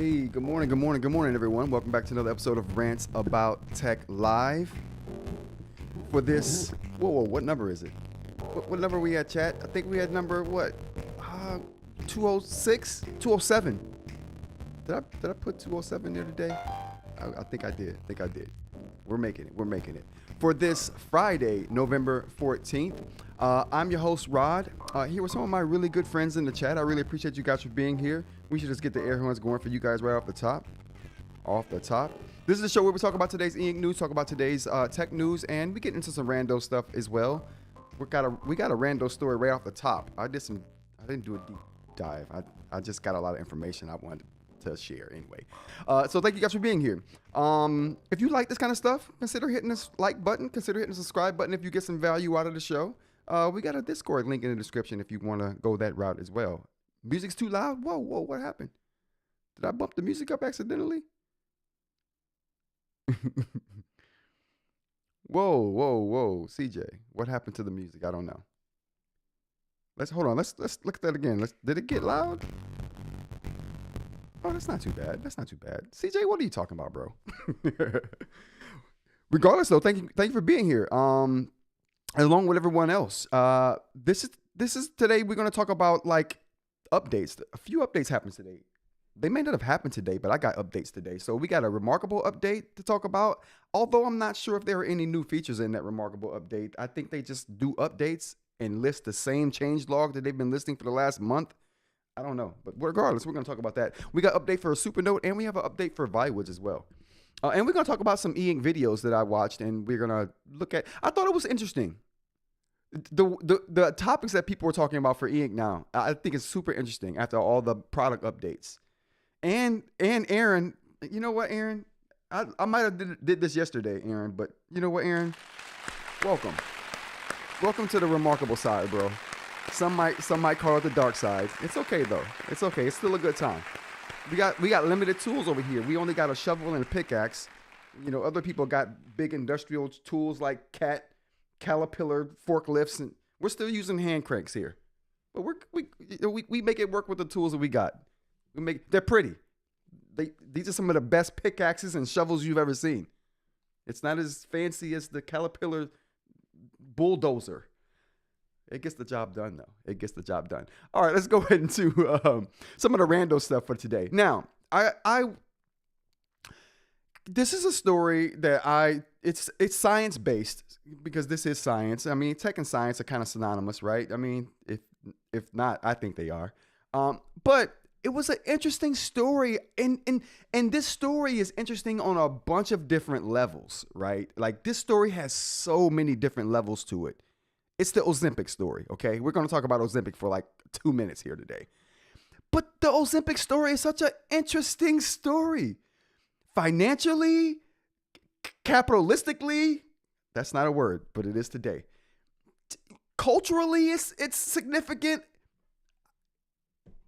Hey, good morning, everyone. Welcome back to another episode of Rants About Tech Live. For this, what number is it? What number we had, chat? I think we had number, 206? 207. Did I put 207 there today? I think I did. We're making it. For this Friday, November 14th, I'm your host, Rod, here with some of my really good friends in the chat. I really appreciate you guys for being here. We should just get the air horns going for you guys right off the top. This is the show where we talk about today's EInk news, talk about today's tech news, and we get into some rando stuff as well. We got a rando story right off the top. I didn't do a deep dive. I just got a lot of information I wanted to share anyway. So thank you guys for being here. If you like this kind of stuff, consider hitting this like button, consider hitting the subscribe button if you get some value out of the show. We got a Discord link in the description if you want to go that route as well. Music's too loud? Whoa, what happened? Did I bump the music up accidentally? Whoa, CJ, what happened to the music? I don't know. Let's look at that again. Did it get loud? Oh, that's not too bad. CJ, what are you talking about, bro? Regardless, though, thank you for being here. Along with everyone else. This is today. We're gonna talk about like updates. A few updates happened today. They may not have happened today, but I got updates today. So we got a remarkable update to talk about. Although I'm not sure if there are any new features in that remarkable update. I think they just do updates and list the same changelog that they've been listing for the last month. I don't know, but regardless, we're going to talk about that. We got an update for a Supernote, and we have an update for Viwoods as well. And we're going to talk about some EInk videos that I watched, and we're going to look at. I thought it was interesting. The topics that people were talking about for EInk now, I think it's super interesting after all the product updates. And Aaron, you know what, Aaron? I might have did this yesterday, Aaron, but you know what, Aaron? Welcome to the remarkable side, bro. Some might call it the dark side. It's okay though. It's okay. It's still a good time. We got limited tools over here. We only got a shovel and a pickaxe. You know, other people got big industrial tools like caterpillar forklifts, and we're still using hand cranks here. But we make it work with the tools that we got. They're pretty. These are some of the best pickaxes and shovels you've ever seen. It's not as fancy as the caterpillar bulldozer. It gets the job done, though. All right, let's go ahead into some of the rando stuff for today. Now, this is a story that it's science based because this is science. I mean, tech and science are kind of synonymous, right? I mean, if not, I think they are. But it was an interesting story, and this story is interesting on a bunch of different levels, right? Like this story has so many different levels to it. It's the Ozempic story, okay? We're going to talk about Ozempic for like 2 minutes here today. But the Ozempic story is such an interesting story. Financially, capitalistically, that's not a word, but it is today. Culturally, it's significant.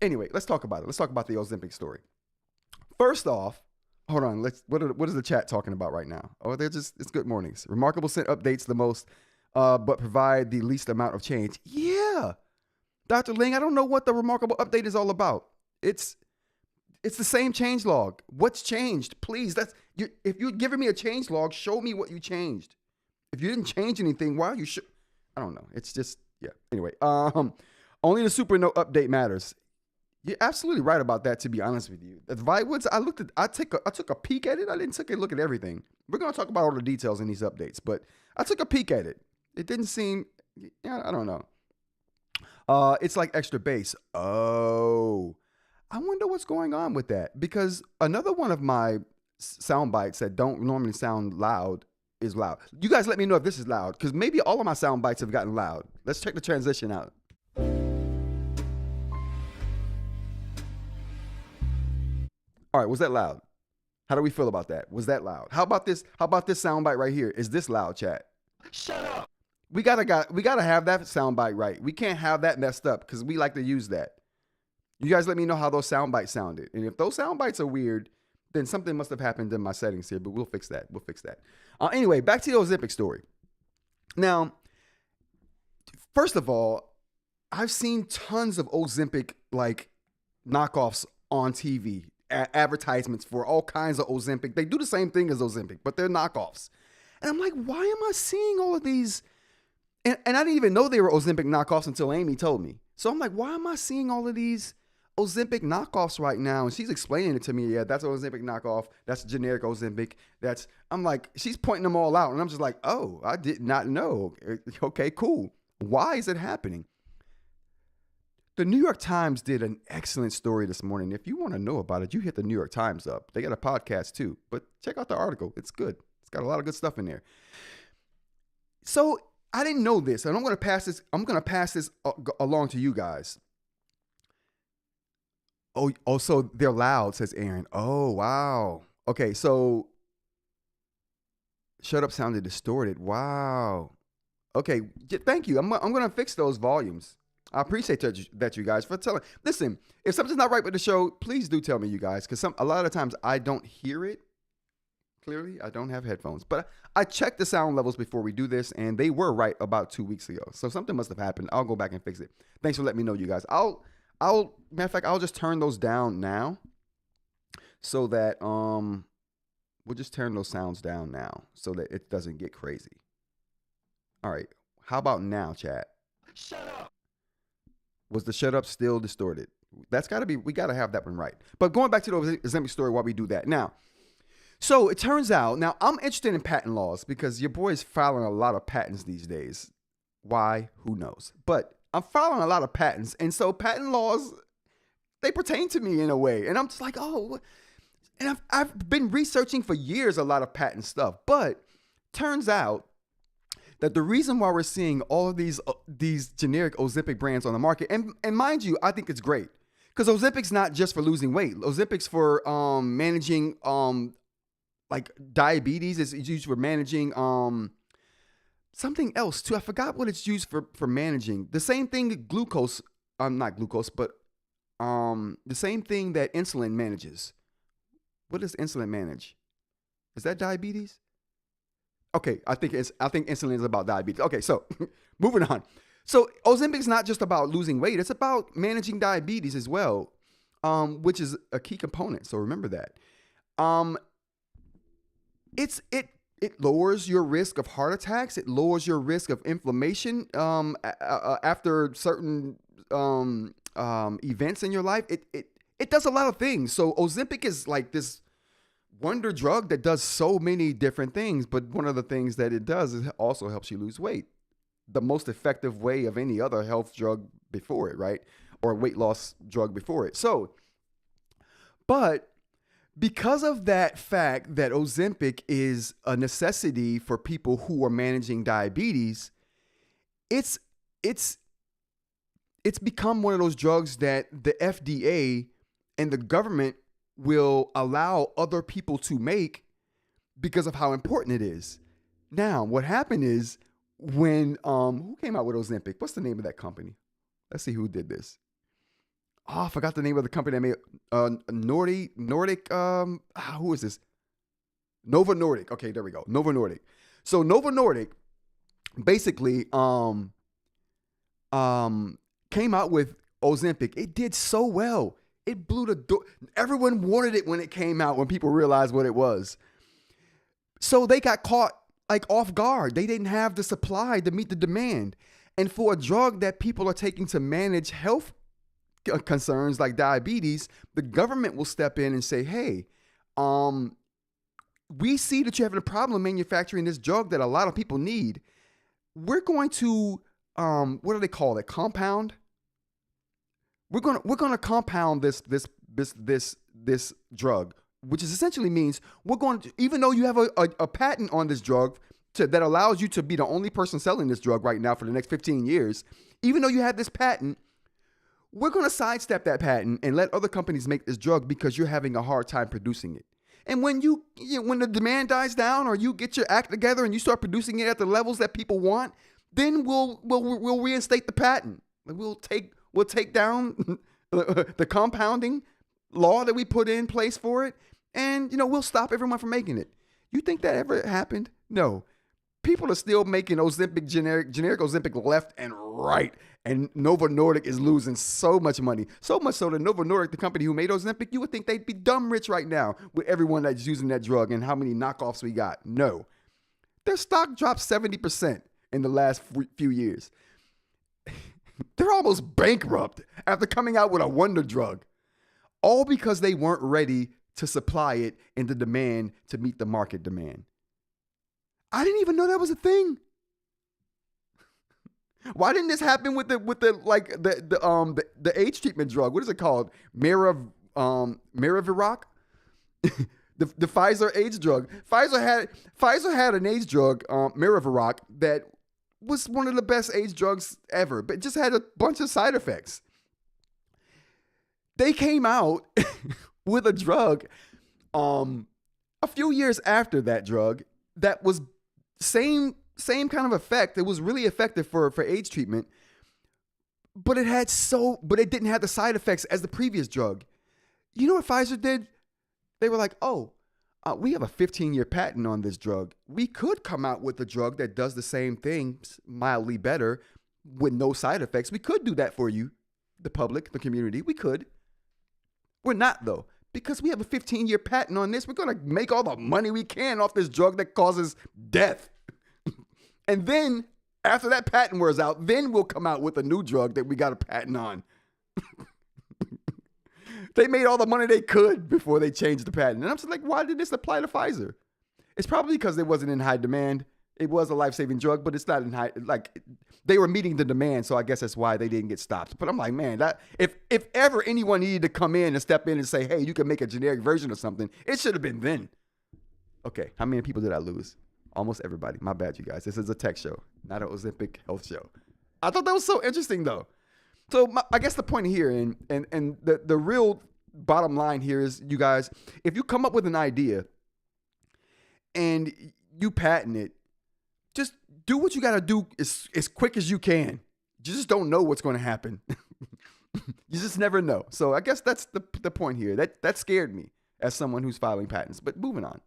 Anyway, let's talk about it. Let's talk about the Ozempic story. First off, hold on. What is the chat talking about right now? Oh, it's good mornings. Remarkable sent updates the most, but provide the least amount of change. Yeah, Dr. Ling, I don't know what the remarkable update is all about. It's the same change log. What's changed? Please, if you're giving me a change log, show me what you changed. If you didn't change anything, why are you sure? I don't know. It's just, yeah. Anyway, only the Supernote update matters. You're absolutely right about that, to be honest with you. The Viwoods, I took a peek at it. I didn't take a look at everything. We're going to talk about all the details in these updates, but I took a peek at it. It didn't seem, I don't know. It's like extra bass. Oh, I wonder what's going on with that, because another one of my sound bites that don't normally sound loud is loud. You guys let me know if this is loud, because maybe all of my sound bites have gotten loud. Let's check the transition out. All right, was that loud? How do we feel about that? Was that loud? How about this soundbite right here? Is this loud, chat? Shut up. We gotta have that soundbite right. We can't have that messed up because we like to use that. You guys let me know how those soundbites sounded. And if those soundbites are weird, then something must have happened in my settings here, but we'll fix that. Anyway, back to the Ozempic story. Now, first of all, I've seen tons of Ozempic like knockoffs on TV advertisements for all kinds of Ozempic. They do the same thing as Ozempic, but they're knockoffs. And I'm like, why am I seeing all of these? And I didn't even know they were Ozempic knockoffs until Amy told me. So I'm like, why am I seeing all of these Ozempic knockoffs right now? And she's explaining it to me. Yeah, that's an Ozempic knockoff. That's generic Ozempic. I'm like, she's pointing them all out. And I'm just like, oh, I did not know. Okay, cool. Why is it happening? The New York Times did an excellent story this morning. If you want to know about it, you hit the New York Times up. They got a podcast too, but check out the article. It's good. It's got a lot of good stuff in there. So I didn't know this, and I'm going to pass this along to you guys. Oh, so they're loud, says Aaron. Oh, wow. Okay, so shut up sounded distorted. Wow. Okay, thank you. I'm going to fix those volumes. I appreciate that you guys for telling. Listen, if something's not right with the show, please do tell me, you guys, because a lot of times I don't hear it clearly. I don't have headphones, but I checked the sound levels before we do this, and they were right about 2 weeks ago. So something must have happened. I'll go back and fix it. Thanks for letting me know, you guys. Matter of fact, I'll just turn those down now, so that we'll just turn those sounds down now, so that it doesn't get crazy. All right, how about now, chat? Shut up. Was the shut up still distorted? That's got to be, we got to have that one right. But going back to the Ozempic story while we do that. Now, so it turns out, now I'm interested in patent laws because your boy is filing a lot of patents these days. Why? Who knows? But I'm filing a lot of patents. And so patent laws, they pertain to me in a way. And I'm just like, oh, and I've been researching for years a lot of patent stuff. But turns out that the reason why we're seeing all of these generic Ozempic brands on the market, and mind you, I think it's great, because Ozempic's not just for losing weight. Ozempic's for managing like diabetes. It's used for managing something else too. I forgot what it's used for managing. The same thing glucose, not glucose, but the same thing that insulin manages. What does insulin manage? Is that diabetes? Okay, I think insulin is about diabetes. Okay, so moving on. So Ozempic's not just about losing weight; it's about managing diabetes as well, which is a key component. So remember that. It lowers your risk of heart attacks. It lowers your risk of inflammation after certain events in your life. It does a lot of things. So Ozempic is like this wonder drug that does so many different things, but one of the things that it does is it also helps you lose weight. The most effective way of any other health drug before it, right? Or weight loss drug before it. So, but because of that fact that Ozempic is a necessity for people who are managing diabetes, it's become one of those drugs that the FDA and the government will allow other people to make because of how important it is. Now, what happened is when who came out with Ozempic? What's the name of that company? Let's see who did this. Oh, I forgot the name of the company that made Nordic. Who is this? Novo Nordic. Okay, there we go. Novo Nordic. So Novo Nordic basically came out with Ozempic. It did so well. It blew the door. Everyone wanted it when it came out, when people realized what it was. So they got caught like off guard. They didn't have the supply to meet the demand. And for a drug that people are taking to manage health concerns like diabetes, the government will step in and say, hey, we see that you're having a problem manufacturing this drug that a lot of people need. We're going to, what do they call it? Compound? We're gonna compound this drug, which is essentially means we're going to, even though you have a patent on this drug that allows you to be the only person selling this drug right now for the next 15 years, even though you have this patent, we're going to sidestep that patent and let other companies make this drug because you're having a hard time producing it. And when when the demand dies down, or you get your act together and you start producing it at the levels that people want, then we'll reinstate the patent. We'll take down the compounding law that we put in place for it, and we'll stop everyone from making it. You think that ever happened? No. People are still making Ozempic generic Ozempic left and right. And Novo Nordisk is losing so much money. So much so that Novo Nordisk, the company who made Ozempic, you would think they'd be dumb rich right now with everyone that's using that drug and how many knockoffs we got. No. Their stock dropped 70% in the last few years. They're almost bankrupt after coming out with a wonder drug. All because they weren't ready to supply it in the demand to meet the market demand. I didn't even know that was a thing. Why didn't this happen with the AIDS treatment drug? What is it called? Miraviroc? the Pfizer AIDS drug. Pfizer had an AIDS drug, Miraviroc, that was one of the best AIDS drugs ever, but just had a bunch of side effects. They came out with a drug a few years after that drug that was same kind of effect. It was really effective for AIDS treatment, but it didn't have the side effects as the previous drug. You know what Pfizer did? They were like, we have a 15-year patent on this drug. We could come out with a drug that does the same thing, mildly better, with no side effects. We could do that for you, the public, the community. We could. We're not, though, because we have a 15-year patent on this. We're going to make all the money we can off this drug that causes death. And then, after that patent wears out, then we'll come out with a new drug that we got a patent on. They made all the money they could before they changed the patent. And I'm just like, why did this apply to Pfizer? It's probably because it wasn't in high demand. It was a life-saving drug, but it's not in high, they were meeting the demand, so I guess that's why they didn't get stopped. But I'm like, man, that if ever anyone needed to come in and step in and say, hey, you can make a generic version of something, it should have been then. Okay, how many people did I lose? Almost everybody. My bad, you guys. This is a tech show, not an Ozempic health show. I thought that was so interesting, though. So I guess the point here and the real bottom line here is, you guys, if you come up with an idea and you patent it, just do what you got to do as quick as you can. You just don't know what's going to happen. You just never know. So I guess that's the point here. That scared me as someone who's filing patents. But moving on.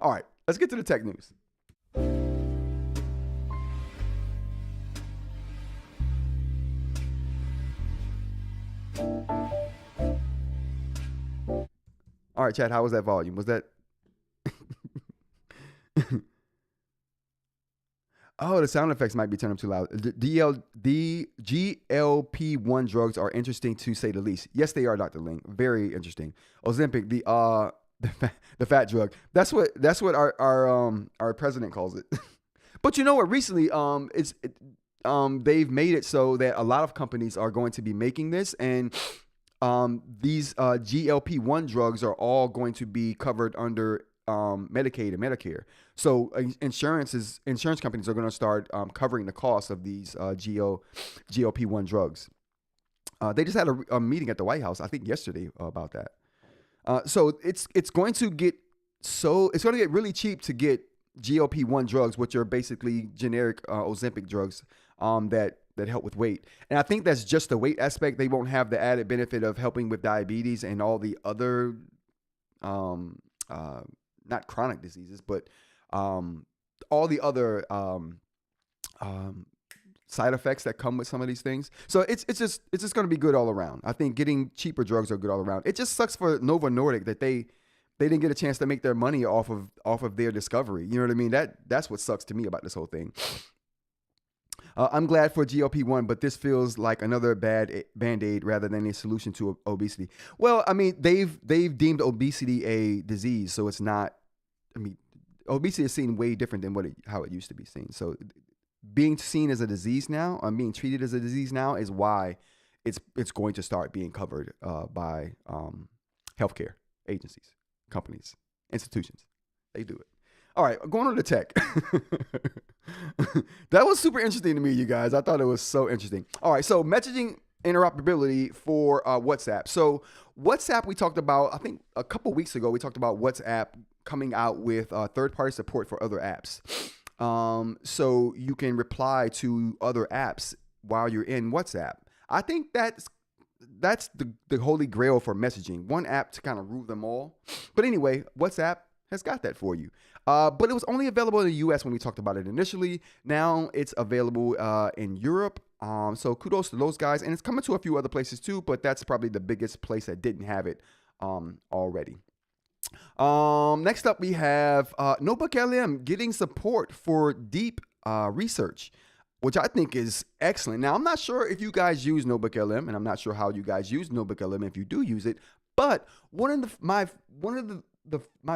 All right, let's get to the tech news. All right, Chad, how was that volume? Was that... Oh, the sound effects might be turned up too loud. The GLP-1 drugs are interesting, to say the least. Yes, they are, Dr. Ling. Very interesting. Ozempic, the fat drug. That's what our president calls it. But you know what? Recently, they've made it so that a lot of companies are going to be making this, and these GLP-1 drugs are all going to be covered under Medicaid and Medicare. So insurance companies are going to start covering the cost of these GLP-1 drugs. They just had a meeting at the White House, I think yesterday, about that. So it's going to get really cheap to get GLP-1 drugs, which are basically generic Ozempic drugs that help with weight. And I think that's just the weight aspect. They won't have the added benefit of helping with diabetes and all the other not chronic diseases, but all the other side effects that come with some of these things. So it's just going to be good all around. I think getting cheaper drugs are good all around. It just sucks for Novo Nordisk that they didn't get a chance to make their money off of their discovery. You know what I mean? That's what sucks to me about this whole thing. I'm glad for GLP-1, but this feels like another band-aid rather than a solution to obesity. Well, I mean, they've deemed obesity a disease, so it's not. I mean, obesity is seen way different than how it used to be seen. So being seen as a disease now, being treated as a disease now, is why it's going to start being covered by healthcare agencies, companies, institutions. They do it. All right, going on to tech. That was super interesting to me, you guys. I thought it was so interesting. All right, so messaging interoperability for WhatsApp. So WhatsApp, we talked about, I think a couple weeks ago, we talked about WhatsApp coming out with third-party support for other apps. So you can reply to other apps while you're in WhatsApp. I think that's the holy grail for messaging. One app to kind of rule them all. But anyway, WhatsApp has got that for you. But it was only available in the US when we talked about it initially. Now it's available in Europe. So kudos to those guys. And it's coming to a few other places too, but that's probably the biggest place that didn't have it already. Next up, we have NotebookLM getting support for deep research, which I think is excellent. Now, I'm not sure if you guys use NotebookLM, and I'm not sure how you guys use NotebookLM if you do use it, but one of my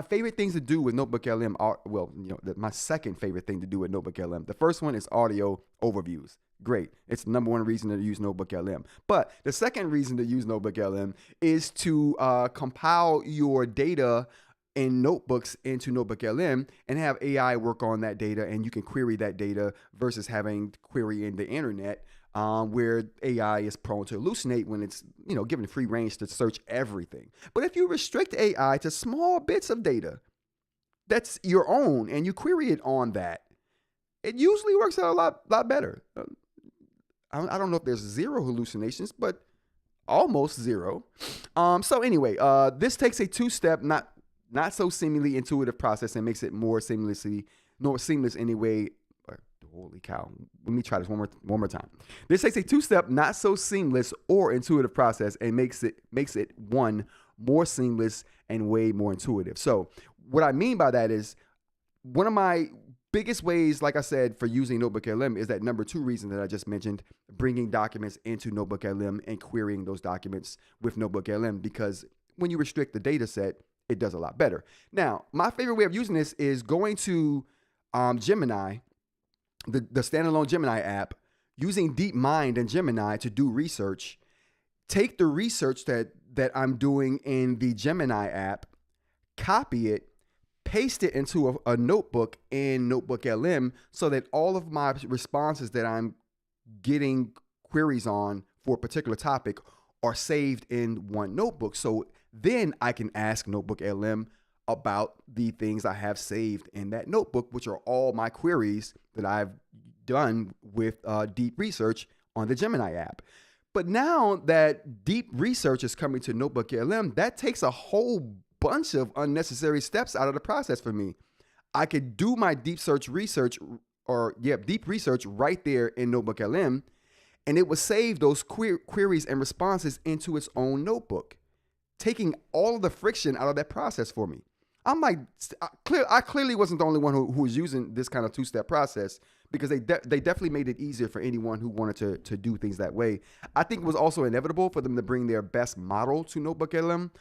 favorite things to do with NotebookLM are, well, my second favorite thing to do with NotebookLM. The first one is audio overviews. Great. It's the number one reason to use NotebookLM. But the second reason to use NotebookLM is to compile your data in notebooks into NotebookLM and have AI work on that data, and you can query that data versus having to query in the internet where AI is prone to hallucinate when it's given free range to search everything. But if you restrict AI to small bits of data that's your own and you query it on that, it usually works out a lot better. I don't know if there's zero hallucinations, but almost zero. So anyway, this takes a two-step, not so seemingly intuitive process and makes it more seamless anyway. Holy cow. Let me try this one more time. This takes a two-step, not so seamless or intuitive process and makes it one more seamless and way more intuitive. So what I mean by that is one of my biggest ways, like I said, for using NotebookLM is that number two reason that I just mentioned, bringing documents into NotebookLM and querying those documents with NotebookLM, because when you restrict the data set, it does a lot better. Now, my favorite way of using this is going to Gemini, the standalone Gemini app, using DeepMind and Gemini to do research, take the research that I'm doing in the Gemini app, copy it, paste it into a notebook in NotebookLM so that all of my responses that I'm getting queries on for a particular topic are saved in one notebook. So then I can ask NotebookLM about the things I have saved in that notebook, which are all my queries that I've done with deep research on the Gemini app. But now that deep research is coming to NotebookLM, that takes a whole bunch of unnecessary steps out of the process for me. I could do my deep research right there in NotebookLM, and it would save those queries and responses into its own notebook, taking all of the friction out of that process for me. I'm like, I clearly wasn't the only one who was using this kind of two-step process, because they definitely made it easier for anyone who wanted to do things that way. I think it was also inevitable for them to bring their best model to NotebookLM.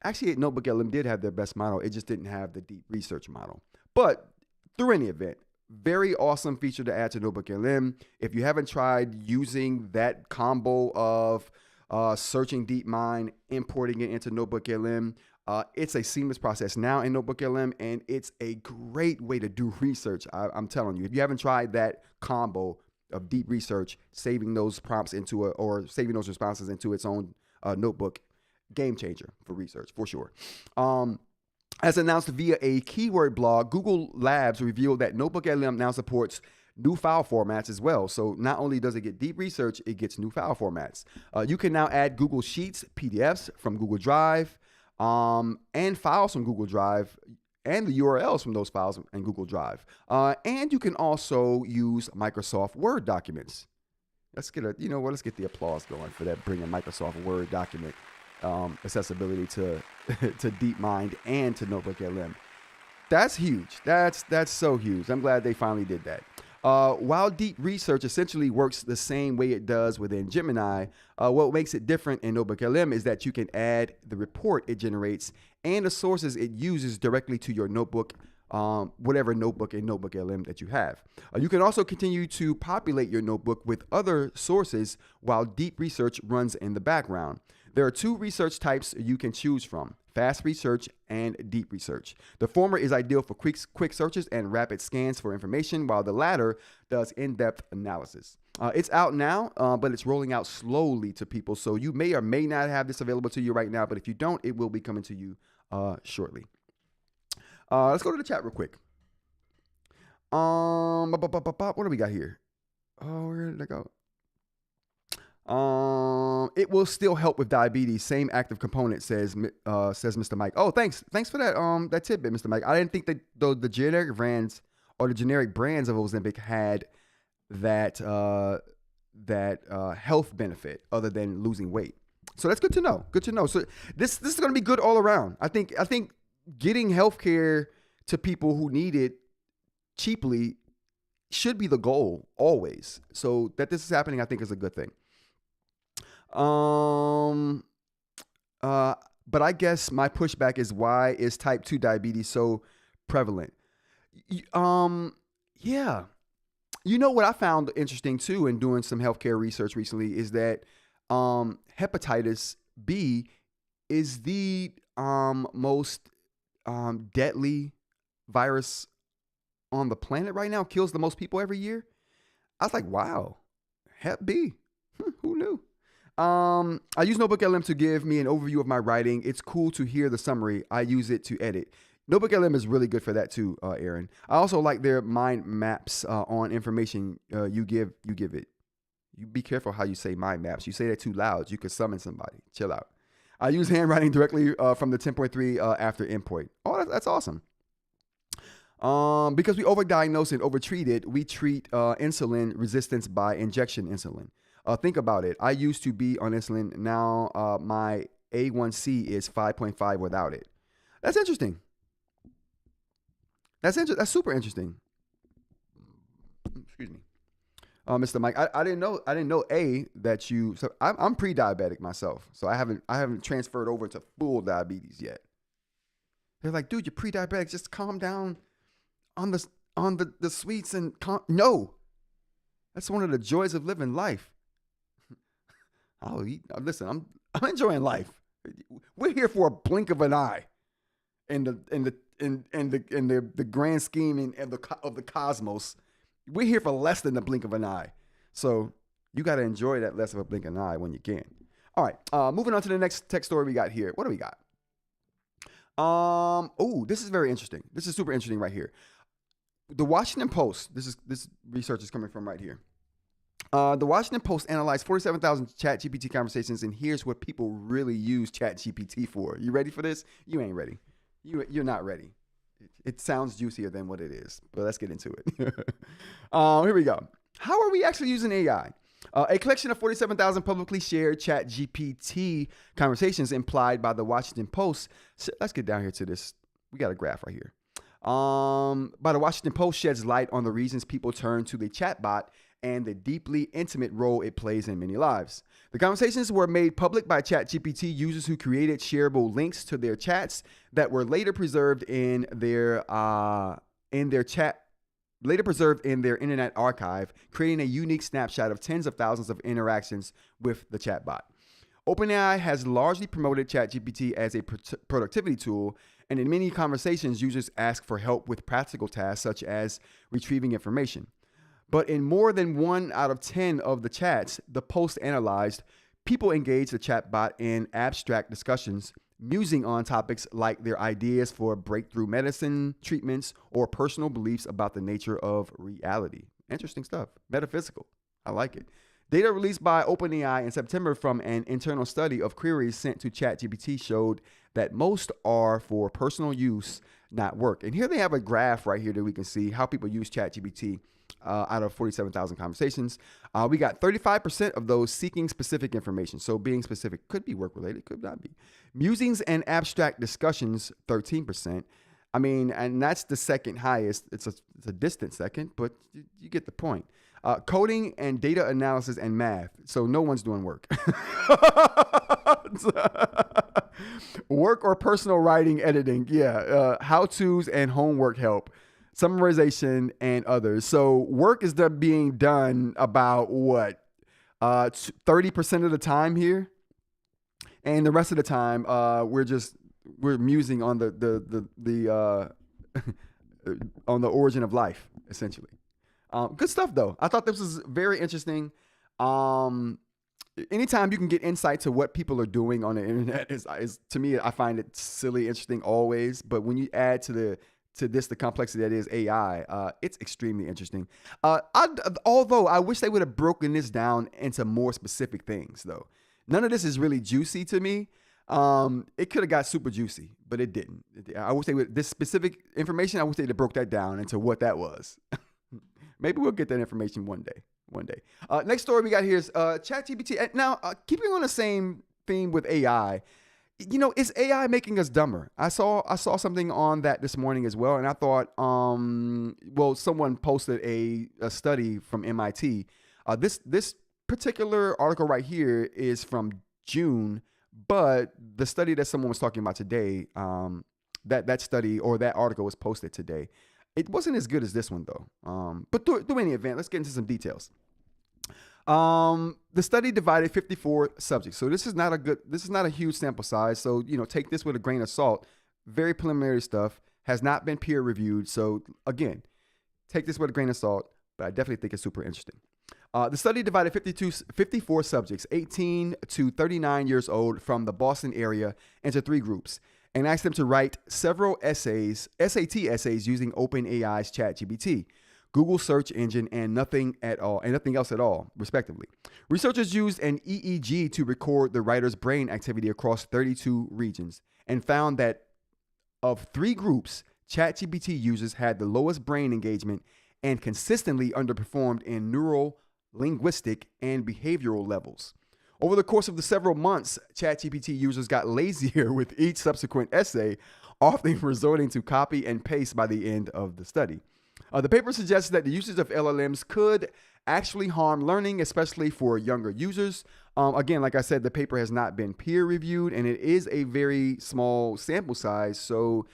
Actually, NotebookLM did have their best model. It just didn't have the deep research model. But through any event, very awesome feature to add to NotebookLM. If you haven't tried using that combo of searching DeepMind, importing it into NotebookLM, it's a seamless process now in NotebookLM, and it's a great way to do research. I'm telling you, if you haven't tried that combo of deep research, saving those prompts or saving those responses into its own notebook, game changer for research, for sure. As announced via a keyword blog, Google Labs revealed that NotebookLM now supports new file formats as well. So not only does it get deep research, it gets new file formats. You can now add Google Sheets, PDFs from Google Drive, and files from Google Drive, and the URLs from those files in Google Drive. And you can also use Microsoft Word documents. Let's get the applause going for that, bringing Microsoft Word document accessibility to DeepMind and to NotebookLM. That's huge. That's so huge. I'm glad they finally did that. While deep research essentially works the same way it does within Gemini, what makes it different in NotebookLM is that you can add the report it generates and the sources it uses directly to your notebook, whatever notebook in NotebookLM that you have. You can also continue to populate your notebook with other sources while deep research runs in the background. There are two research types you can choose from: fast research and deep research. The former is ideal for quick searches and rapid scans for information, while the latter does in-depth analysis. It's out now, but it's rolling out slowly to people, so you may or may not have this available to you right now, but if you don't, it will be coming to you shortly. Let's go to the chat real quick. What do we got here? Oh, where did I go? It will still help with diabetes. Same active component, says Mr. Mike. Oh, thanks for that that tidbit, Mr. Mike. I didn't think that the generic brands or the generic brands of Ozempic had that health benefit other than losing weight. So that's good to know. Good to know. So this is going to be good all around. I think getting healthcare to people who need it cheaply should be the goal always. So that this is happening, I think, is a good thing. But I guess my pushback is, why is type 2 diabetes so prevalent? Yeah. You know what I found interesting too in doing some healthcare research recently is that hepatitis B is the most deadly virus on the planet right now. Kills the most people every year. I was like, wow, Hep B. Who knew? I use Notebook LM to give me an overview of my writing. It's cool to hear the summary. I use it to edit. Notebook LM is really good for that too, Aaron. I also like their mind maps on information you give it. You be careful how you say mind maps. You say that too loud, you could summon somebody. Chill out. I use handwriting directly from the 10.3 after endpoint. Oh, that's awesome. Because we overdiagnose and overtreat it, we treat insulin resistance by injection insulin. Think about it. I used to be on insulin. Now my A1C is 5.5 without it. That's interesting. That's super interesting. Excuse me, Mr. Mike. I didn't know that you. So I'm pre-diabetic myself. So I haven't transferred over to full diabetes yet. They're like, dude, you're pre-diabetic. Just calm down on the sweets and no. That's one of the joys of living life. I'll eat. Listen, I'm enjoying life. We're here for a blink of an eye, in the grand scheme of the cosmos. We're here for less than the blink of an eye. So you got to enjoy that less of a blink of an eye when you can. All right, moving on to the next tech story we got here. What do we got? Oh, this is very interesting. This is super interesting right here. The Washington Post. This research is coming from right here. The Washington Post analyzed 47,000 ChatGPT conversations, and here's what people really use ChatGPT for. You ready for this? You ain't ready. You're not ready. It sounds juicier than what it is, but let's get into it. Here we go. How are we actually using AI? A collection of 47,000 publicly shared ChatGPT conversations implied by the Washington Post. So let's get down here to this. We got a graph right here. By the Washington Post sheds light on the reasons people turn to the chatbot and the deeply intimate role it plays in many lives. The conversations were made public by ChatGPT users who created shareable links to their chats that were later preserved in their internet archive, creating a unique snapshot of tens of thousands of interactions with the chatbot. OpenAI has largely promoted ChatGPT as a productivity tool, and in many conversations, users ask for help with practical tasks such as retrieving information. But in more than 1 out of 10 of the chats the Post analyzed, people engaged the chatbot in abstract discussions, musing on topics like their ideas for breakthrough medicine treatments or personal beliefs about the nature of reality. Interesting stuff. Metaphysical. I like it. Data released by OpenAI in September from an internal study of queries sent to ChatGPT showed that most are for personal use, not work. And here they have a graph right here that we can see how people use ChatGPT. Out of 47,000 conversations, we got 35% of those seeking specific information. So being specific could be work related, could not be. Musings and abstract discussions, 13%. I mean, and that's the second highest. It's a distant second, but you get the point. Coding and data analysis and math. So no one's doing work. Work or personal writing, editing. Yeah. How-tos and homework help. Summarization and others. So work is being done about 30% of the time here, and the rest of the time we're musing on the on the origin of life, essentially. Good stuff though. I thought this was very interesting. Anytime you can get insight to what people are doing on the internet is to me, I find it silly interesting always. But when you add to to this, the complexity that is AI, it's extremely interesting. Although I wish they would have broken this down into more specific things, though. None of this is really juicy to me. It could have got super juicy, but it didn't. I wish they would, this specific information, I wish they'd have broke that down into what that was. Maybe we'll get that information one day. Next story we got here is ChatGPT. Now, keeping on the same theme with AI, is AI making us dumber? I saw something on that this morning as well, and I thought, someone posted a study from MIT. This particular article right here is from June, but the study that someone was talking about today, that study or that article was posted today. It wasn't as good as this one though. But through any event, let's get into some details. The study divided 54 subjects. So this is not a huge sample size. So, take this with a grain of salt. Very preliminary stuff, has not been peer reviewed. So again, take this with a grain of salt, but I definitely think it's super interesting. The study divided 54 subjects, 18 to 39 years old from the Boston area into 3 groups and asked them to write several SAT essays using OpenAI's ChatGPT, Google search engine, and nothing else at all, respectively. Researchers used an EEG to record the writer's brain activity across 32 regions and found that of 3 groups, ChatGPT users had the lowest brain engagement and consistently underperformed in neural, linguistic, and behavioral levels. Over the course of the several months, ChatGPT users got lazier with each subsequent essay, often resorting to copy and paste by the end of the study. The paper suggests that the usage of LLMs could actually harm learning, especially for younger users. Again, like I said, the paper has not been peer reviewed, and it is a very small sample size, so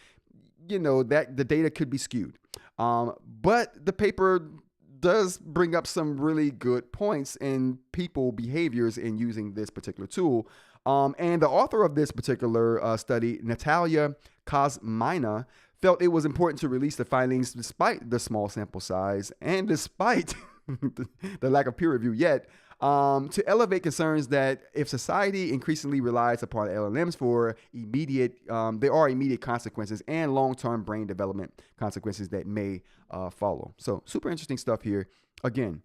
that the data could be skewed. But the paper does bring up some really good points in people behaviors in using this particular tool. And the author of this particular study, Natalia Kosmina, felt it was important to release the findings despite the small sample size and despite the lack of peer review yet, to elevate concerns that if society increasingly relies upon LLMs for there are immediate consequences and long-term brain development consequences that may follow. So super interesting stuff here. Again,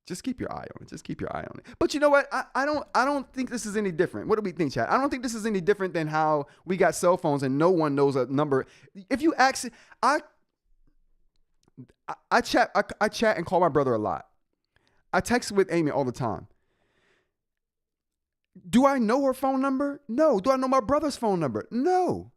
just keep your eye on it. But you know what? I don't think this is any different. What do we think, chat? I don't think this is any different than how we got cell phones and no one knows a number. If you ask, I chat and call my brother a lot. I text with Amy all the time. Do I know her phone number? No. Do I know my brother's phone number? No.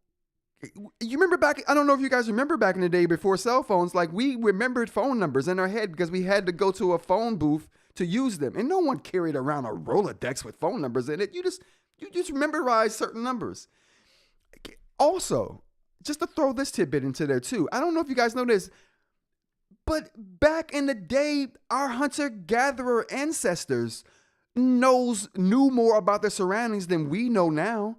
You remember back, I don't know if you guys remember back in the day before cell phones, like we remembered phone numbers in our head because we had to go to a phone booth to use them. And no one carried around a Rolodex with phone numbers in it. You just memorize certain numbers. Also, just to throw this tidbit into there too, I don't know if you guys know this, but back in the day, our hunter-gatherer ancestors knew more about their surroundings than we know now.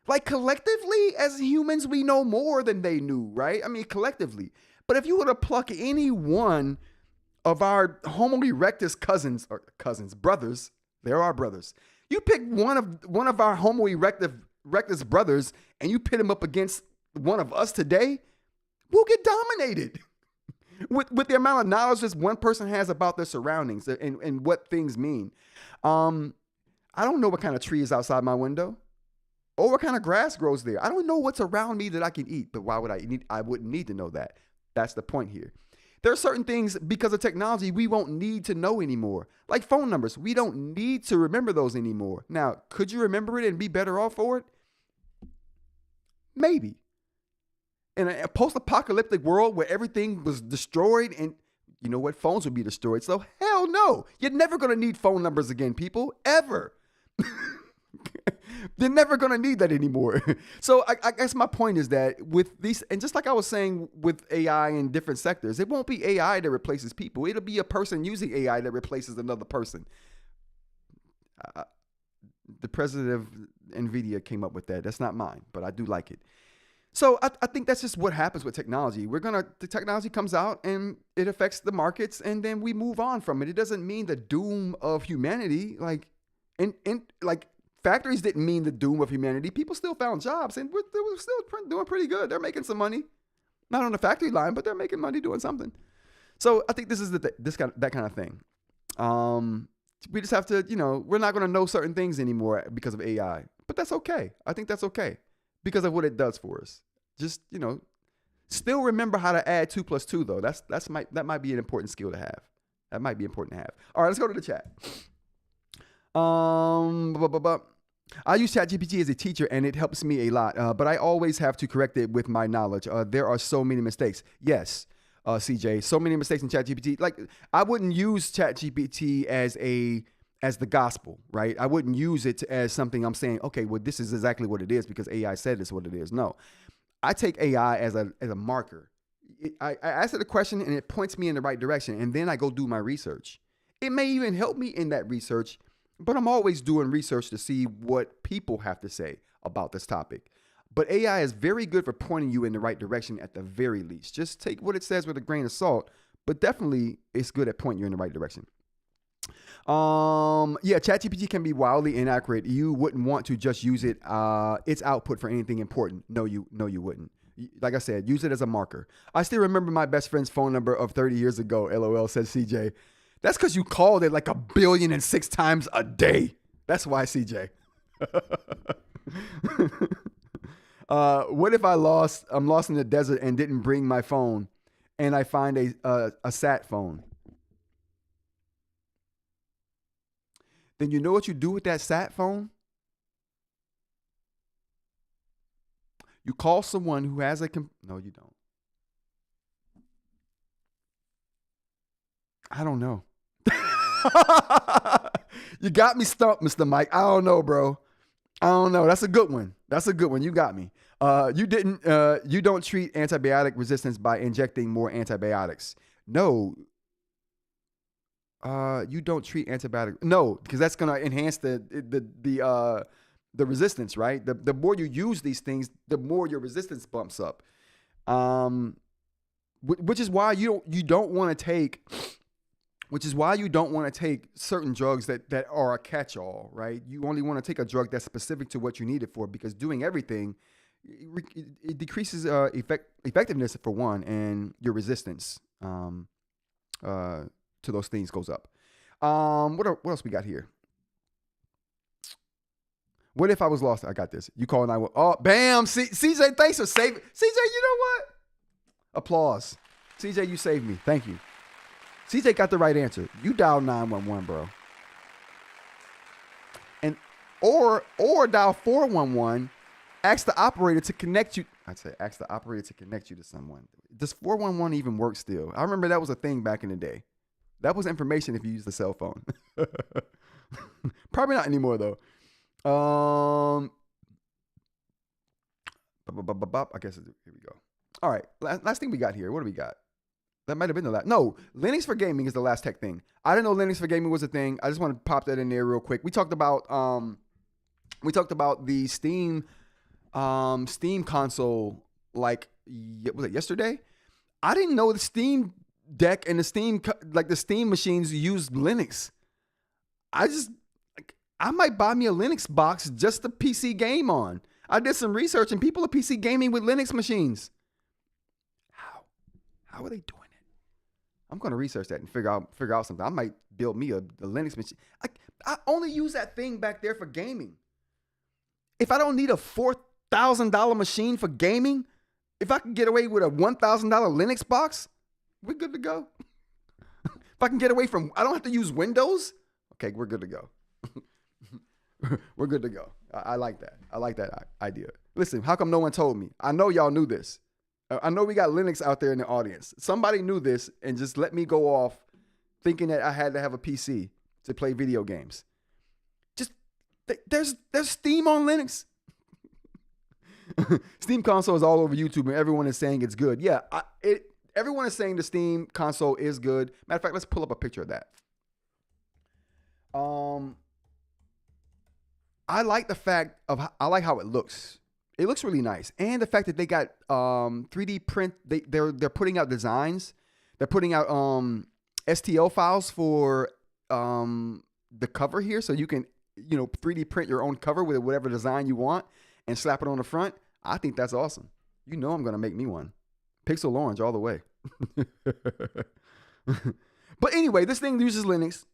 Like collectively, as humans, we know more than they knew, right? I mean, collectively. But if you were to pluck any one of our Homo erectus brothers, they're our brothers. You pick one of our Homo erectus brothers and you pit him up against one of us today, we'll get dominated. With the amount of knowledge this one person has about their surroundings and what things mean. I don't know what kind of tree is outside my window or what kind of grass grows there. I don't know what's around me that I can eat, but why would I wouldn't need to know that. That's the point here. There are certain things because of technology we won't need to know anymore. Like phone numbers. We don't need to remember those anymore. Now, could you remember it and be better off for it? Maybe. In a post-apocalyptic world where everything was destroyed and you know what? Phones would be destroyed. So hell no. You're never going to need phone numbers again, people. Ever. You're never going to need that anymore. So I guess my point is that with these, and just like I was saying with AI in different sectors, it won't be AI that replaces people. It'll be a person using AI that replaces another person. The president of NVIDIA came up with that. That's not mine, but I do like it. So I think that's just what happens with technology. The technology comes out and it affects the markets and then we move on from it. It doesn't mean the doom of humanity. Like factories didn't mean the doom of humanity. People still found jobs, and they were still doing pretty good. They're making some money, not on the factory line, but they're making money doing something. So I think this is that kind of thing. We just have to, we're not going to know certain things anymore because of AI, but that's okay. I think that's okay because of what it does for us. Just, still remember how to add 2 + 2 though. That might be an important skill to have. That might be important to have. All right, let's go to the chat. I use ChatGPT as a teacher and it helps me a lot, but I always have to correct it with my knowledge. There are so many mistakes. Yes, CJ, so many mistakes in ChatGPT. Like, I wouldn't use ChatGPT as the gospel, right? I wouldn't use it as something I'm saying, okay, well, this is exactly what it is because AI said this is what it is. No, I take AI as a marker. I ask it a question and it points me in the right direction, and then I go do my research. It may even help me in that research, but I'm always doing research to see what people have to say about this topic. But AI is very good for pointing you in the right direction at the very least. Just take what it says with a grain of salt, but definitely it's good at pointing you in the right direction. Yeah, ChatGPT can be wildly inaccurate. You wouldn't want to just use its output for anything important. No, you wouldn't. Like I said, use it as a marker. I still remember my best friend's phone number of 30 years ago. LOL, says CJ. That's because you called it like 1,000,006,000 times a day. That's why, CJ. What if I'm lost in the desert and didn't bring my phone, and I find a sat phone? Then you know what you do with that sat phone? You call someone who has no, you don't. I don't know. You got me stumped, Mr. Mike. I don't know, bro. I don't know. That's a good one. You got me. You don't treat antibiotic resistance by injecting more antibiotics. No. You don't treat antibiotic. No, because that's going to enhance the resistance, right? The more you use these things, the more your resistance bumps up. Which is why you don't want to take. Which is why you don't want to take certain drugs that are a catch-all, right? You only want to take a drug that's specific to what you need it for, because doing everything, it decreases effectiveness for one, and your resistance to those things goes up. What else we got here? What if I was lost? I got this. You call and I will. Oh, bam! CJ, thanks for saving. CJ, you know what? Applause. CJ, you saved me. Thank you. CJ got the right answer. You dial 911, bro. And or dial 411. Ask the operator to connect you. I'd say ask the operator to connect you to someone. Does 411 even work still? I remember that was a thing back in the day. That was information if you use the cell phone. Probably not anymore though. I guess here we go. All right, last thing we got here. What do we got? That might have been the last. No, Linux for gaming is the last tech thing. I didn't know Linux for gaming was a thing. I just want to pop that in there real quick. We talked about the Steam console, like, was it yesterday? I didn't know the Steam Deck and the Steam machines use Linux. I might buy me a Linux box just to PC game on. I did some research and people are PC gaming with Linux machines. How are they doing? I'm going to research that and figure out something. I might build me a Linux machine. I only use that thing back there for gaming. If I don't need a $4,000 machine for gaming, if I can get away with a $1,000 Linux box, we're good to go. If I can get away from, I don't have to use Windows. Okay, we're good to go. We're good to go. I like that. I like that idea. Listen, how come no one told me? I know y'all knew this. I know we got Linux out there in the audience. Somebody knew this and just let me go off thinking that I had to have a PC to play video games. Just there's Steam on Linux. Steam console is all over YouTube and everyone is saying it's good. Yeah, everyone is saying the Steam console is good. Matter of fact, let's pull up a picture of that. I like how it looks. It looks really nice. And the fact that they got 3D print, they're putting out designs. They're putting out STL files for the cover here, so you can 3D print your own cover with whatever design you want and slap it on the front, I think that's awesome. I'm going to make me one. Pixel orange all the way. But anyway, this thing uses Linux.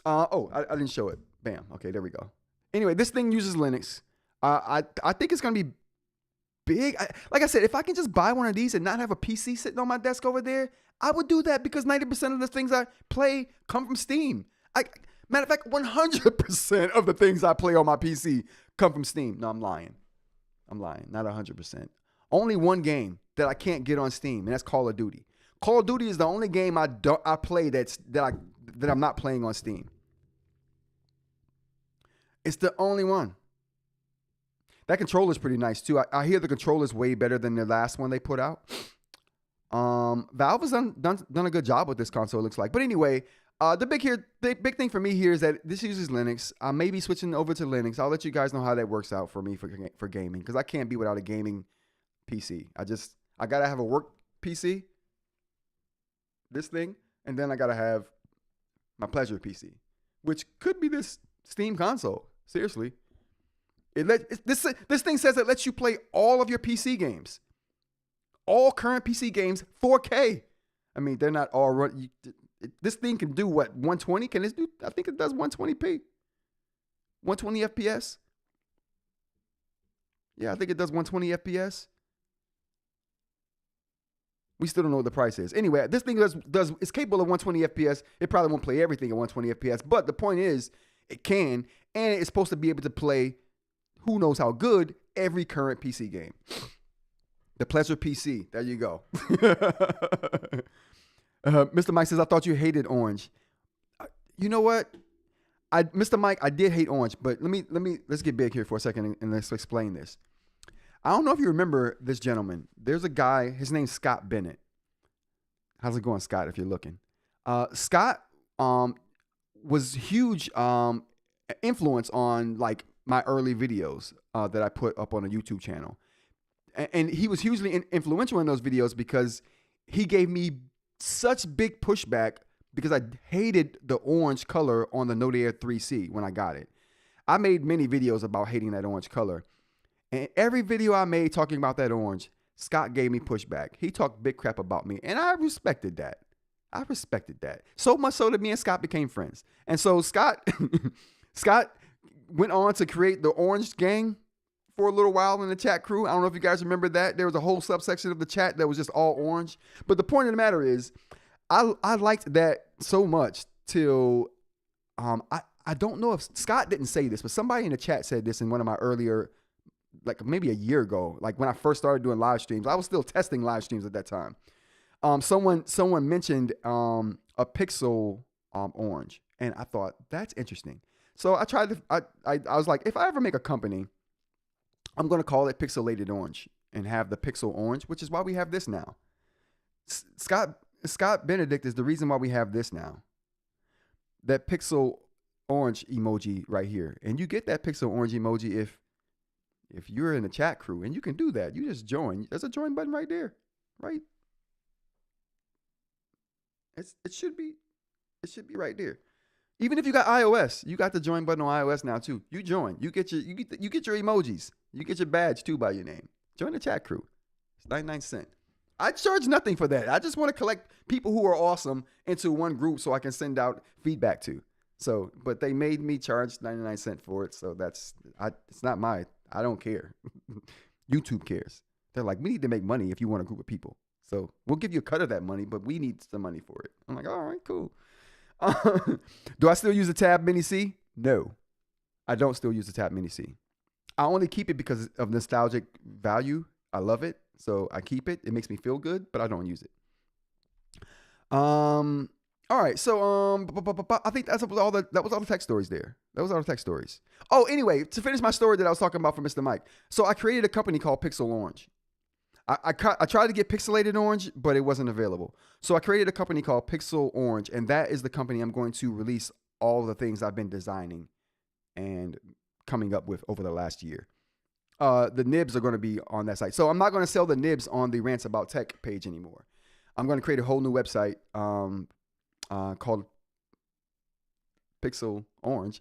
I didn't show it. Bam. Okay, there we go. Anyway, this thing uses Linux. I think it's going to be big. Like I said, if I can just buy one of these and not have a PC sitting on my desk over there, I would do that because 90% of the things I play come from Steam. Matter of fact, 100% of the things I play on my PC come from Steam. No, I'm lying. Not 100%. Only one game that I can't get on Steam, and that's Call of Duty. Call of Duty is the only game I play that I'm not playing on Steam. It's the only one. That controller's pretty nice too. I hear the controller's way better than the last one they put out. Valve has done a good job with this console, it looks like. But anyway, the big thing for me here is that this uses Linux. I may be switching over to Linux. I'll let you guys know how that works out for me for gaming, because I can't be without a gaming PC. I gotta have a work PC, this thing, and then I gotta have my pleasure PC, which could be this Steam console. Seriously, this thing says it lets you play all of your PC games, all current PC games, 4K. I mean, they're not all run. This thing can do what, 120? Can this do? I think it does 120p, 120 FPS. Yeah, I think it does 120 FPS. We still don't know what the price is. Anyway, this thing is capable of 120 FPS. It probably won't play everything at 120 FPS, but the point is, it can, and it's supposed to be able to play, who knows how good, every current PC game. The Pleasure PC. There you go. Mr. Mike says, I thought you hated orange. You know what? Mr. Mike, I did hate orange, but let's get big here for a second and let's explain this. I don't know if you remember this gentleman. There's a guy, his name's Scott Bennett. How's it going, Scott, if you're looking? Scott was huge influence on like my early videos that I put up on a YouTube channel. And he was hugely influential in those videos because he gave me such big pushback because I hated the orange color on the Note Air 3C when I got it. I made many videos about hating that orange color. And every video I made talking about that orange, Scott gave me pushback. He talked big crap about me, and I respected that. So much so that me and Scott became friends. And so Scott went on to create the Orange Gang for a little while in the chat crew. I don't know if you guys remember that. There was a whole subsection of the chat that was just all orange. But the point of the matter is, I liked that so much till I don't know if Scott didn't say this, but somebody in the chat said this in one of my earlier, like maybe a year ago, like when I first started doing live streams. I was still testing live streams at that time. Someone mentioned a pixel orange, and I thought that's interesting. So I tried to. I was like, if I ever make a company, I'm going to call it Pixelated Orange and have the pixel orange, which is why we have this now. Scott Benedict is the reason why we have this now. That pixel orange emoji right here, and you get that pixel orange emoji if you're in the chat crew, and you can do that. You just join. There's a join button right there, right? It should be right there. Even if you got iOS, you got the join button on iOS now too. You join. You get your emojis. You get your badge too by your name. Join the chat crew. It's 99 cents. I charge nothing for that. I just want to collect people who are awesome into one group so I can send out feedback to. So, but they made me charge 99 cents for it. So it's not I don't care. YouTube cares. They're like, we need to make money if you want a group of people. So we'll give you a cut of that money, but we need some money for it. I'm like, all right, cool. Do I still use the Tab Mini C? No, I don't still use the Tab Mini C. I only keep it because of nostalgic value. I love it, so I keep it. It makes me feel good, but I don't use it. All right, so I think that was all the tech stories there. That was all the tech stories. Oh, anyway, to finish my story that I was talking about for Mr. Mike. So I created a company called Pixel Orange. I tried to get Pixelated Orange, but it wasn't available. So I created a company called Pixel Orange, and that is the company I'm going to release all the things I've been designing and coming up with over the last year. The nibs are going to be on that site. So I'm not going to sell the nibs on the Rants About Tech page anymore. I'm going to create a whole new website called Pixel Orange.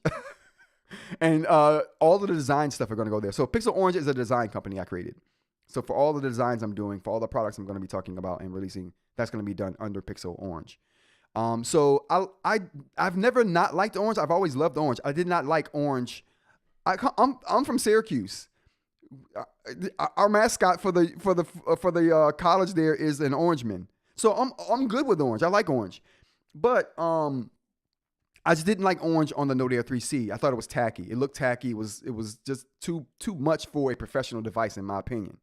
And all of the design stuff are going to go there. So Pixel Orange is a design company I created. So for all the designs I'm doing, for all the products I'm going to be talking about and releasing, that's going to be done under Pixel Orange. So I've never not liked orange. I've always loved orange. I did not like orange. I'm from Syracuse. Our mascot for the college there is an Orangeman. So I'm good with orange. I like orange, but I just didn't like orange on the Note Air 3C. I thought it was tacky. It looked tacky. It was just too much for a professional device, in my opinion.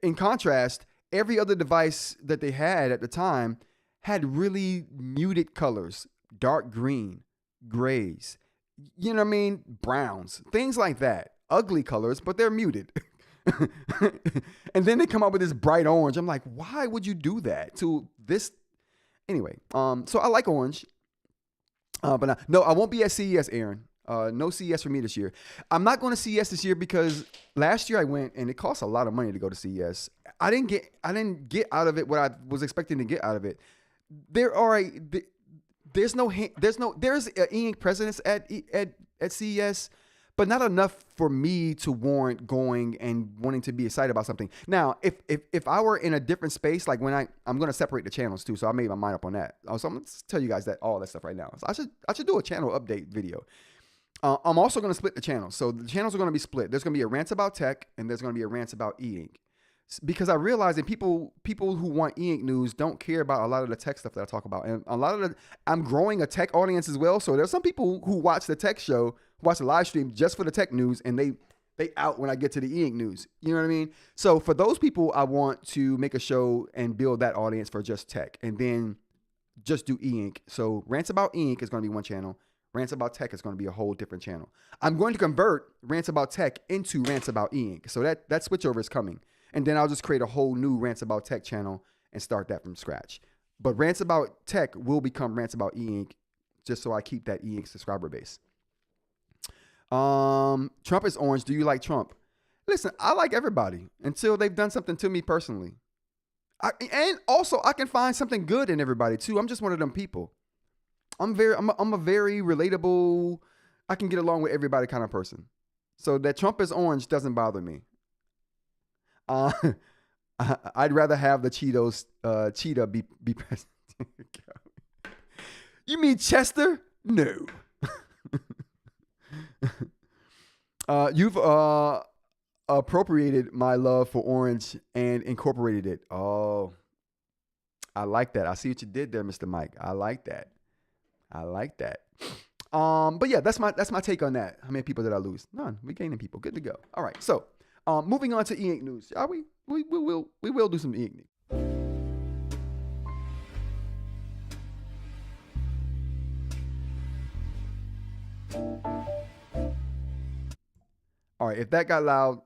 In contrast, every other device that they had at the time had really muted colors, dark green, grays, you know what I mean? Browns, things like that. Ugly colors, but they're muted. And then they come up with this bright orange. I'm like, why would you do that to this? Anyway, so I like orange. But no, I won't be at CES, Aaron. No CES for me this year. I'm not going to CES this year because last year I went and it cost a lot of money to go to CES. I didn't get out of it what I was expecting to get out of it. There's an e-ink presence at CES, but not enough for me to warrant going and wanting to be excited about something. Now, if I were in a different space, like when I'm going to separate the channels too, so I made my mind up on that. So I'm going to tell you guys all that stuff right now. So I should do a channel update video. I'm also going to split the channels. So the channels are going to be split. There's going to be a Rants About Tech, and there's going to be a Rants About e-ink. Because I realize that people who want e-ink news don't care about a lot of the tech stuff that I talk about. And I'm growing a tech audience as well. So there's some people who watch the tech show, watch the live stream just for the tech news, and they out when I get to the e-ink news. You know what I mean? So for those people, I want to make a show and build that audience for just tech, and then just do e-ink. So Rants About e-ink is going to be one channel. Rants About Tech is going to be a whole different channel. I'm going to convert Rants About Tech into Rants About e-ink. So that switchover is coming. And then I'll just create a whole new Rants About Tech channel and start that from scratch. But Rants About Tech will become Rants About e-ink, just so I keep that e-ink subscriber base. Trump is orange. Do you like Trump? Listen, I like everybody until they've done something to me personally. And also, I can find something good in everybody too. I'm just one of them people. I'm a very relatable, I can get along with everybody kind of person. So that Trump is orange doesn't bother me. I'd rather have the cheetah be president. You mean Chester? No. You've appropriated my love for orange and incorporated it. Oh, I like that. I see what you did there, Mr. Mike. I like that. But yeah, that's my take on that. How many people did I lose? None. We gaining people. Good to go. All right. So, moving on to e-ink news. Are we? We will do some e-ink news. All right. If that got loud,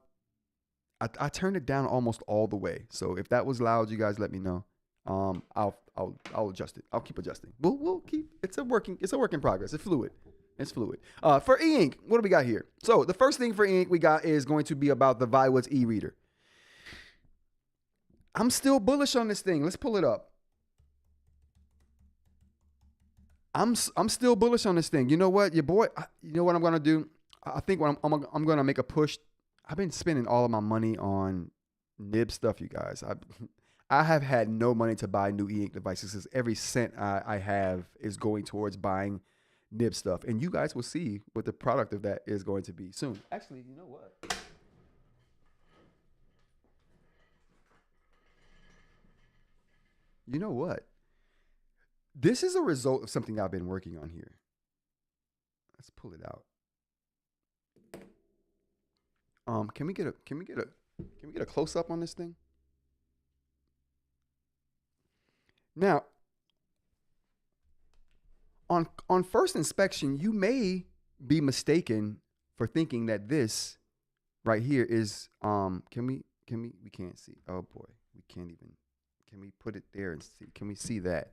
I turned it down almost all the way. So if that was loud, you guys let me know. I'll adjust it. I'll keep adjusting. We'll keep. It's a work in progress. It's fluid. For e-ink, what do we got here? So the first thing for e-ink we got is going to be about the Viwoods eReader. I'm still bullish on this thing. Let's pull it up. I'm still bullish on this thing. You know what, your boy? You know what I'm gonna do? I think I'm gonna make a push. I've been spending all of my money on nib stuff, you guys. I have had no money to buy new e-ink devices because every cent I have is going towards buying nib stuff. And you guys will see what the product of that is going to be soon. Actually, you know what? This is a result of something I've been working on here. Let's pull it out. Can we get a close up on this thing? Now, on first inspection, you may be mistaken for thinking that this right here is we can't see. Oh boy, we can't even. Can we put it there and see? Can we see that?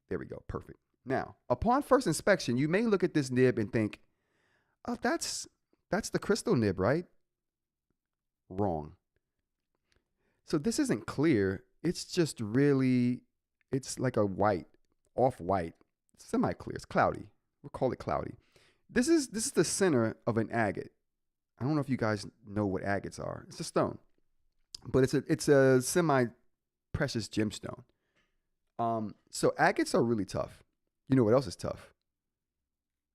There we go. Perfect. Now, upon first inspection, you may look at this nib and think, "Oh, that's the crystal nib, right?" Wrong. So this isn't clear. It's just really, it's like a white, off-white, semi-clear. It's cloudy. We'll call it cloudy. This is the center of an agate. I don't know if you guys know what agates are. It's a stone, but it's a semi precious gemstone. So agates are really tough. You know what else is tough?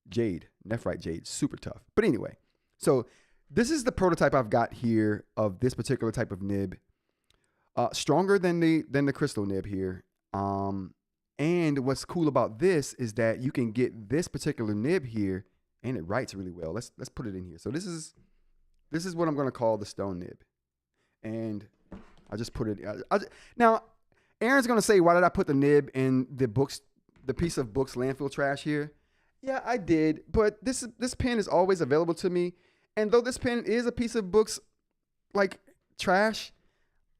Jade, nephrite jade, super tough. But anyway, so this is the prototype I've got here of this particular type of nib. Stronger than the crystal nib here. And what's cool about this is that you can get this particular nib here, and it writes really well. Let's put it in here. So this is what I'm gonna call the stone nib, and I just put it. Now, Aaron's gonna say, why did I put the nib in the piece of Boox landfill trash here? Yeah, I did, but this pen is always available to me, and though this pen is a piece of Boox like trash,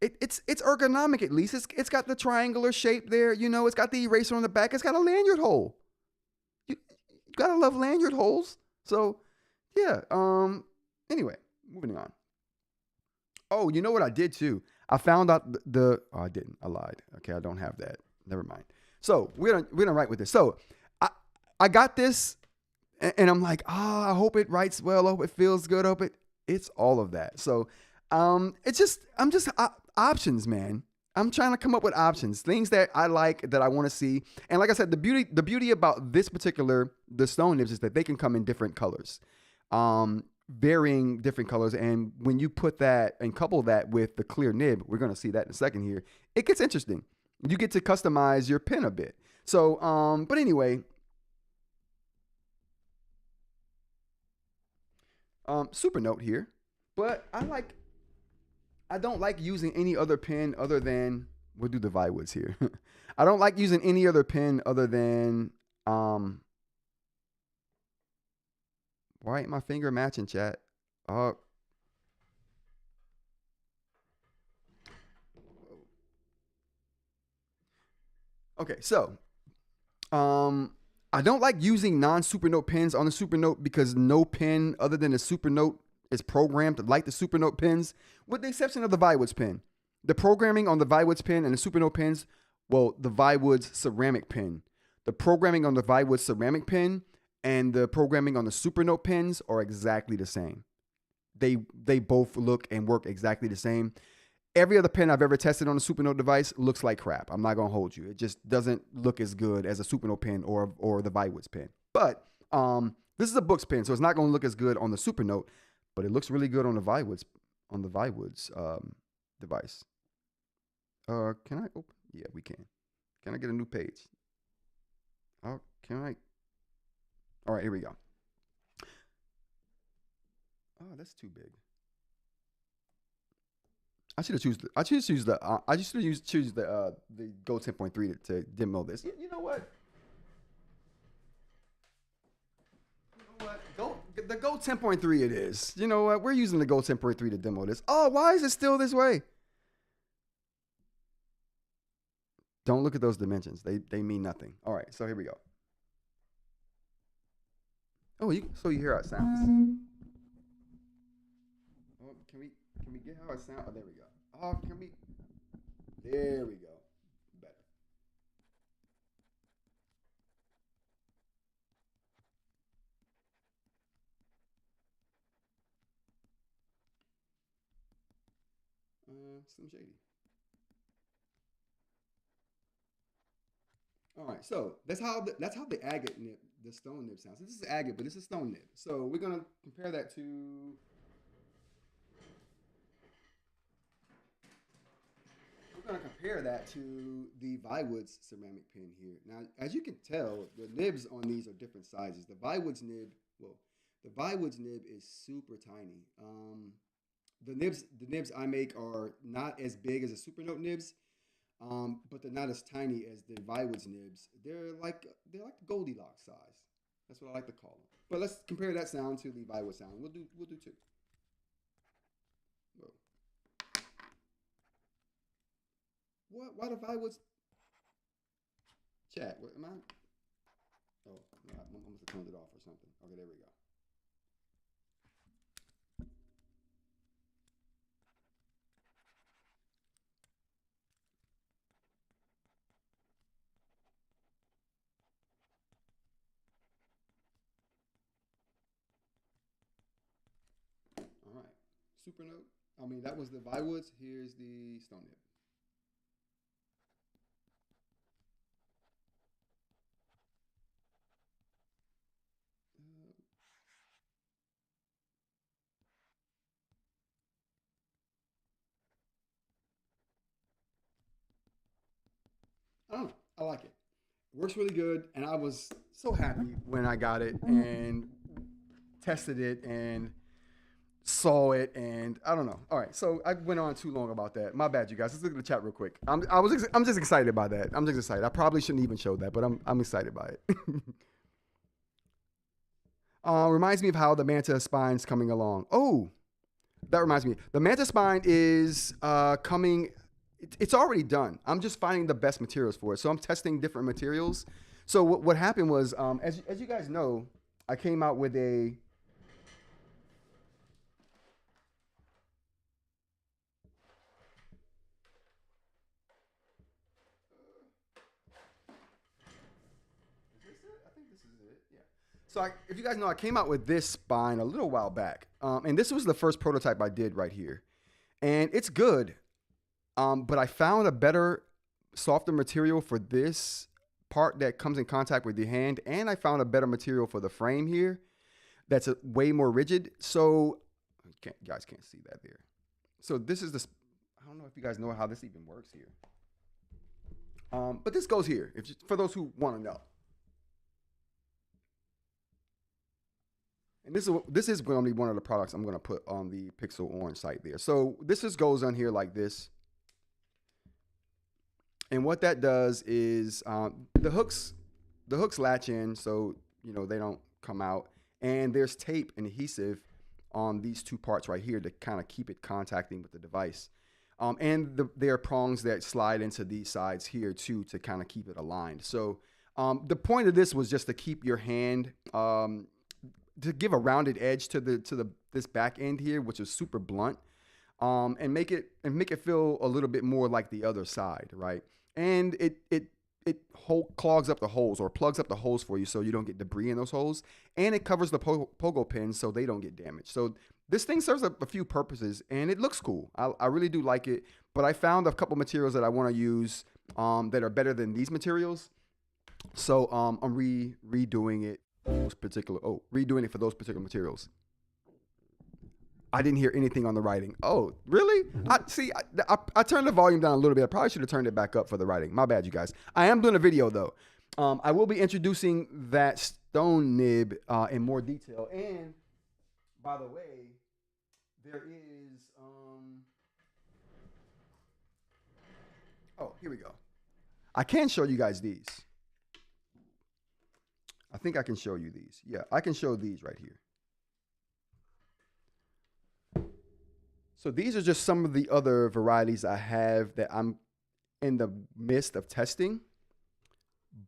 it's ergonomic at least. It's got the triangular shape there, you know. It's got the eraser on the back. It's got a lanyard hole. You gotta love lanyard holes. So yeah. Anyway, moving on. Oh, you know what I did too? I found out oh, I didn't. I lied. Okay, I don't have that. Never mind. So we're gonna write with this. So I got this, and I'm like, I hope it writes well. I hope it feels good. I hope it's all of that. So I'm just options, man. I'm trying to come up with options, things that I like, that I want to see. And like I said, the beauty about the stone nibs is that they can come in different colors, varying different colors. And when you put that and couple that with the clear nib, we're going to see that in a second here, it gets interesting. You get to customize your pen a bit. So, but anyway, Supernote here, but I don't like using any other pen other than, we'll do the Viwoods here. I don't like using any other pen other than, why ain't my finger matching, chat? Okay, so, I don't like using non-Supernote pens on the Supernote because no pen other than the Supernote is programmed like the Supernote pens, with the exception of the Viwoods pen. The programming on the Viwoods pen and the Supernote pens, well, the Viwoods ceramic pen. The programming on the Viwoods ceramic pen and the programming on the Supernote pens are exactly the same. They both look and work exactly the same. Every other pen I've ever tested on a Supernote device looks like crap. I'm not gonna hold you. It just doesn't look as good as a Supernote pen or the Viwoods pen. But this is a Boox pen, so it's not gonna look as good on the Supernote, but it looks really good on the Viwoods device. Can I open? Yeah, we can. Can I get a new page? Oh, can I? All right, here we go. Oh, that's too big. I should have choose the Go 10.3 to demo this. You know what? The Go 10.3 it is. You know what? We're using the Go 10.3 to demo this. Oh, why is it still this way? Don't look at those dimensions. They mean nothing. All right, so here we go. Oh, so you hear how it sounds. Oh, can we get how it sounds? Oh, there we go. Oh, there we go. Better. Slim Shady. All right, so that's how the agate nib, the stone nib sounds. This is agate, but this is stone nib. So we're gonna compare that to. We're gonna compare that to the Viwoods ceramic pen here. Now, as you can tell, the nibs on these are different sizes. The Viwoods nib is super tiny. The nibs I make are not as big as the Supernote nibs. But they're not as tiny as the Viwoods nibs. They're like the Goldilocks size. That's what I like to call them. But let's compare that sound to the Viwoods sound. We'll do two. Whoa. What? Why the Viwoods? Chat. What am I? Oh, no, I must have turned it off or something. Okay, there we go. Supernote. I mean, that was the Viwoods. Here's the stone nib. I don't know. I like it. Works really good, and I was so happy when I got it and tested it and saw it, and I don't know. All right, so I went on too long about that. My bad, you guys. Let's look at the chat real quick. I'm just excited about that. I'm just excited. I probably shouldn't even show that, but I'm excited by it. Reminds me of how the Manta spine's coming along. Oh, that reminds me. The Manta spine is coming. It's already done. I'm just finding the best materials for it. So I'm testing different materials. So what happened was, as you guys know, I came out with a. So if you guys know, I came out with this spine a little while back. And this was the first prototype I did right here. And it's good. But I found a better, softer material for this part that comes in contact with your hand. And I found a better material for the frame here that's way more rigid. So you guys can't see that there. So this is I don't know if you guys know how this even works here. But this goes here, for those who want to know. And this is going to be one of the products I'm going to put on the Pixel Orange site there. So this just goes on here like this. And what that does is the hooks latch in, so they don't come out. And there's tape and adhesive on these two parts right here to kind of keep it contacting with the device. And there are prongs that slide into these sides here too to kind of keep it aligned. So the point of this was just to keep your hand, to give a rounded edge to this back end here, which is super blunt, and make it feel a little bit more like the other side, right? And it clogs up the holes or plugs up the holes for you so you don't get debris in those holes, and it covers the pogo pins so they don't get damaged. So this thing serves a few purposes, and it looks cool. I really do like it, but I found a couple materials that I want to use that are better than these materials. So I'm redoing it. Redoing it for those particular materials. I didn't hear anything on the writing. Oh, really? I turned the volume down a little bit. I probably should have turned it back up for the writing. My bad, you guys. I am doing a video though. I will be introducing that stone nib in more detail. And by the way, there is oh, here we go. I can show you guys these. I think I can show you these. Yeah, I can show these right here. So these are just some of the other varieties I have that I'm in the midst of testing.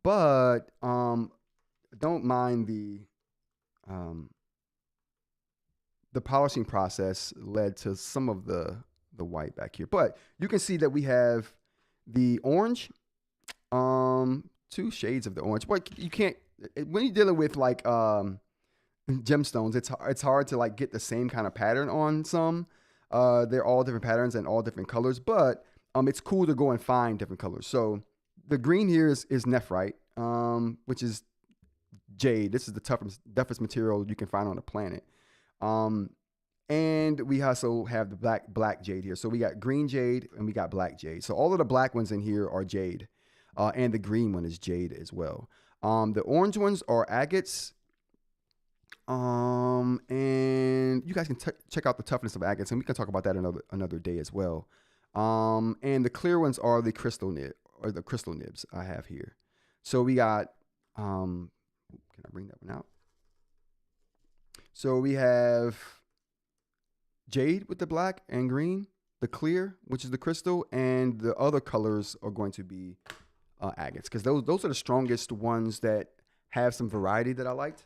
But don't mind the polishing process led to some of the white back here. But you can see that we have the orange, two shades of the orange. But you can't, when you're dealing with like gemstones, it's hard to like get the same kind of pattern on some. They're all different patterns and all different colors, but it's cool to go and find different colors. So the green here is nephrite, which is jade. This is the toughest material you can find on the planet. And we also have the black jade here. So we got green jade and we got black jade. So all of the black ones in here are jade, and the green one is jade as well. The orange ones are agates. And you guys can check out the toughness of agates, and we can talk about that another day as well. And the clear ones are the crystal nibs I have here. So we got, can I bring that one out? So we have jade with the black and green, the clear, which is the crystal, and the other colors are going to be agates, because those are the strongest ones that have some variety that I liked.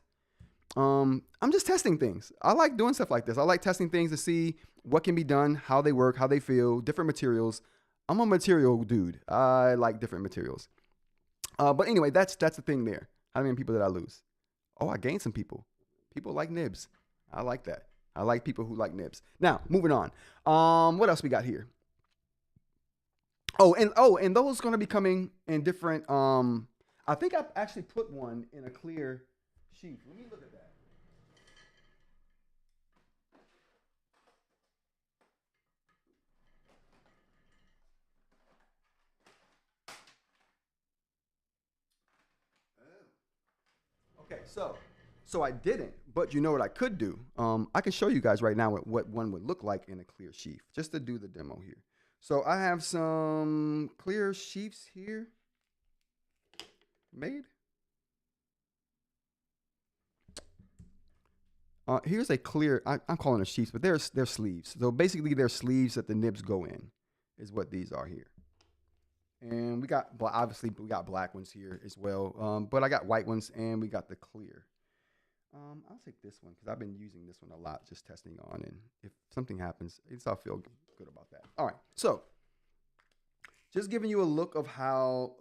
I'm just testing things. I like doing stuff like this. I like testing things to see what can be done, how they work, how they feel, different materials. I'm a material dude. I like different materials. But anyway, that's the thing there. How many people did I lose? Oh, I gained some people. People like nibs. I like that. I like people who like nibs. Now, moving on. What else we got here? Oh, and those going to be coming in different. I think I actually put one in a clear sheath. Let me look at that. Okay, so I didn't, but you know what I could do? I can show you guys right now what one would look like in a clear sheath, just to do the demo here. So I have some clear sheaths here made. Here's a clear, I'm calling it sheaths, but they're sleeves. So basically they're sleeves that the nibs go in, is what these are here. And we got, obviously we got black ones here as well, but I got white ones and we got the clear. I'll take this one because I've been using this one a lot, just testing on, and if something happens, at least I'll feel good about that. All right, so just giving you a look at how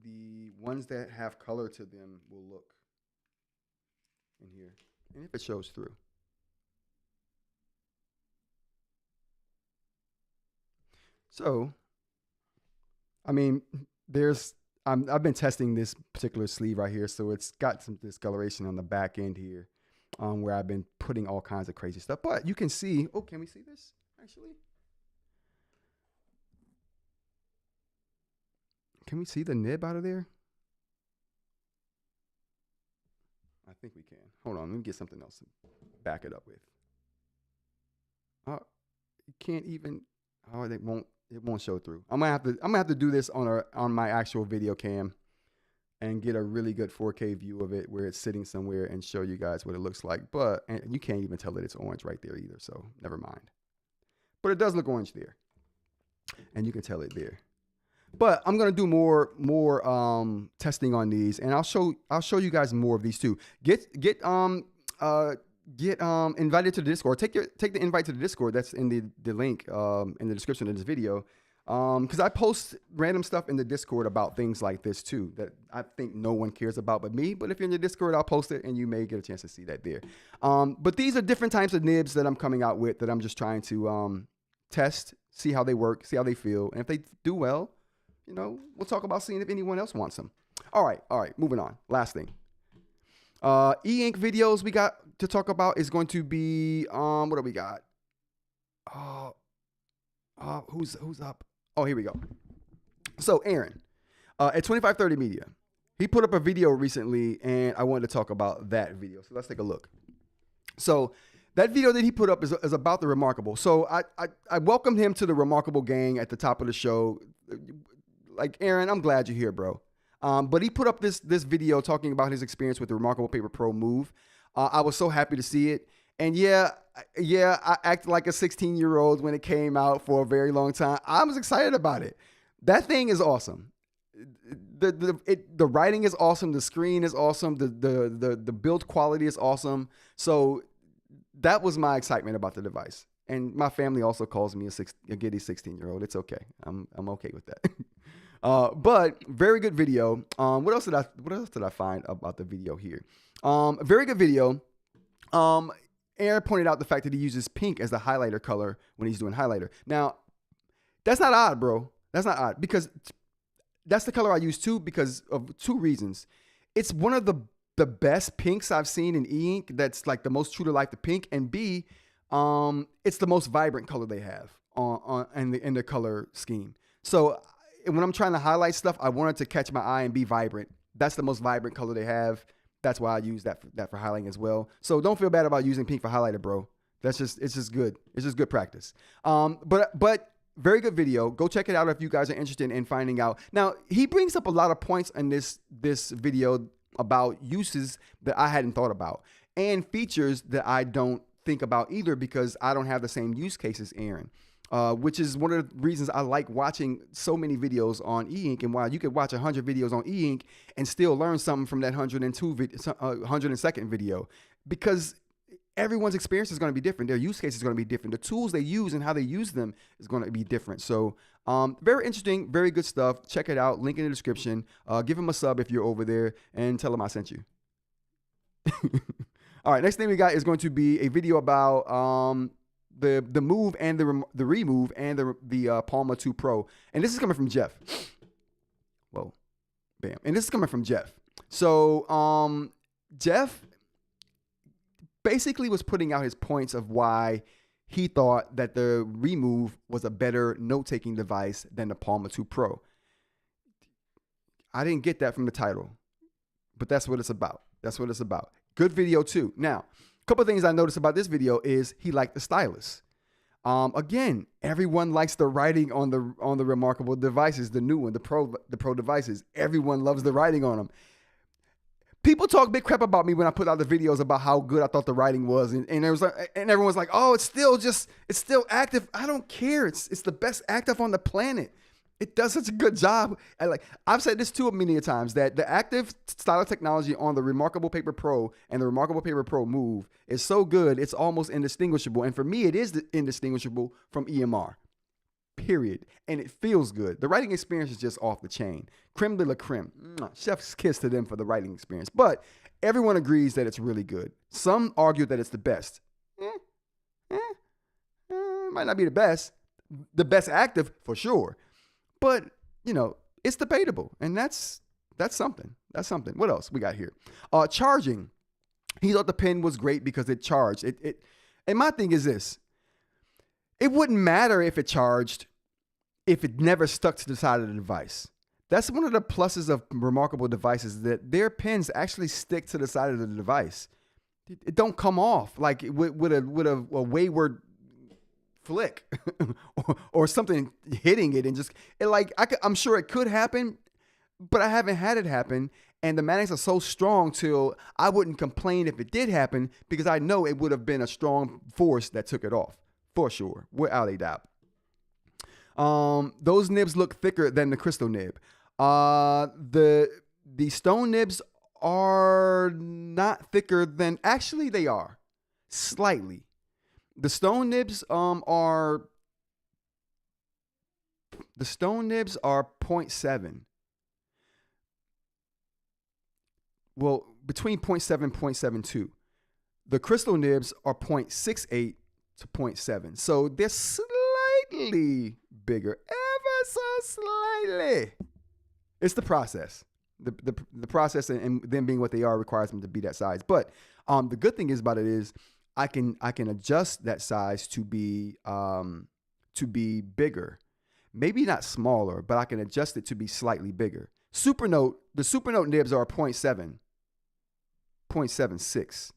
the ones that have color to them will look in here, and if it shows through. So, I mean, I've been testing this particular sleeve right here, so it's got some discoloration on the back end here, where I've been putting all kinds of crazy stuff. But you can see, oh, can we see this actually? Can we see the nib out of there? I think we can. Hold on, let me get something else to back it up with. You can't even. Oh, it won't show through. I'm gonna have to do this on my actual video cam and get a really good 4K view of it where it's sitting somewhere and show you guys what it looks like. But and you can't even tell that it's orange right there either, so never mind. But it does look orange there, and you can tell it there. But I'm gonna do more testing on these, and I'll show you guys more of these too. Get invited to the Discord. Take the invite to the Discord. That's in the link in the description of this video. Because I post random stuff in the Discord about things like this too that I think no one cares about but me. But if you're in the Discord, I'll post it and you may get a chance to see that there. But these are different types of nibs that I'm coming out with that I'm just trying to test, see how they work, see how they feel. And if they do well, you know, we'll talk about seeing if anyone else wants them. All right, moving on. Last thing. EInk videos we got to talk about is going to be what do we got? Who's up? Oh, here we go. So Aaron at 2530 Media, he put up a video recently, and I wanted to talk about that video. So let's take a look. So that video that he put up is about the Remarkable. So I welcomed him to the Remarkable gang at the top of the show. Like, Aaron, I'm glad you're here, bro. But he put up this video talking about his experience with the Remarkable Paper Pro Move. I was so happy to see it. And yeah, I acted like a 16-year-old when it came out for a very long time. I was excited about it. That thing is awesome. The writing is awesome. The screen is awesome. The build quality is awesome. So that was my excitement about the device. And my family also calls me a giddy 16-year-old. It's okay. I'm okay with that. But very good video. What else did I find about the video here? Very good video. Aaron pointed out the fact that he uses pink as the highlighter color when he's doing highlighter. Now, that's not odd, bro. That's not odd because that's the color I use too because of two reasons. It's one of the best pinks I've seen in EInk. That's like the most true to life to pink, and B, it's the most vibrant color they have in the color scheme. So when I'm trying to highlight stuff, I want it to catch my eye and be vibrant. That's the most vibrant color they have. That's why I use that for highlighting as well. So don't feel bad about using pink for highlighter, bro. It's just good. It's just good practice. But very good video. Go check it out if you guys are interested in finding out. Now, he brings up a lot of points in this video about uses that I hadn't thought about and features that I don't think about either because I don't have the same use case as Aaron. Which is one of the reasons I like watching so many videos on EInk, and why you could watch 100 videos on EInk and still learn something from that 102nd video, because everyone's experience is going to be different. Their use case is going to be different. The tools they use and how they use them is going to be different. So very interesting, very good stuff. Check it out. Link in the description. Give him a sub if you're over there and tell him I sent you. All right, next thing we got is going to be a video about the move and the remove and the Palma 2 Pro. And this is coming from Jeff. Whoa. Bam. And this is coming from Jeff. So Jeff basically was putting out his points of why he thought that the remove was a better note-taking device than the Palma 2 Pro. I didn't get that from the title, but that's what it's about. That's what it's about. Good video too. Now, a couple of things I noticed about this video is he liked the stylus. Again, everyone likes the writing on the remarkable devices, the new one, the pro devices. Everyone loves the writing on them. People talk big crap about me when I put out the videos about how good I thought the writing was, and it was like, and everyone's like, "Oh, it's still active." I don't care. It's the best active on the planet. It does such a good job. And I've said this too many times that the active style technology on the Remarkable Paper Pro and the Remarkable Paper Pro Move is so good, it's almost indistinguishable. And for me, it is indistinguishable from EMR. Period. And it feels good. The writing experience is just off the chain. Creme de la creme. Chef's kiss to them for the writing experience. But everyone agrees that it's really good. Some argue that it's the best. It might not be the best. The best active for sure. But, it's debatable. And that's something. That's something. What else we got here? Charging. He thought the pen was great because it charged. And my thing is this. It wouldn't matter if it charged if it never stuck to the side of the device. That's one of the pluses of remarkable devices, that their pens actually stick to the side of the device. It don't come off like with a wayward flick or something hitting it and just I'm sure it could happen, but I haven't had it happen. And the magnets are so strong till I wouldn't complain if it did happen, because I know it would have been a strong force that took it off for sure, without a doubt. Those nibs look thicker than the crystal nib. The stone nibs are not thicker than, actually they are slightly. The stone nibs are 0.7. Well, between 0.7 and 0.72. The crystal nibs are 0.68 to 0.7. So they're slightly bigger, ever so slightly. It's the process. The process and them being what they are requires them to be that size. But the good thing is about it is I can adjust that size to be bigger. Maybe not smaller, but I can adjust it to be slightly bigger. Supernote, the Supernote nibs are 0.7, 0.76.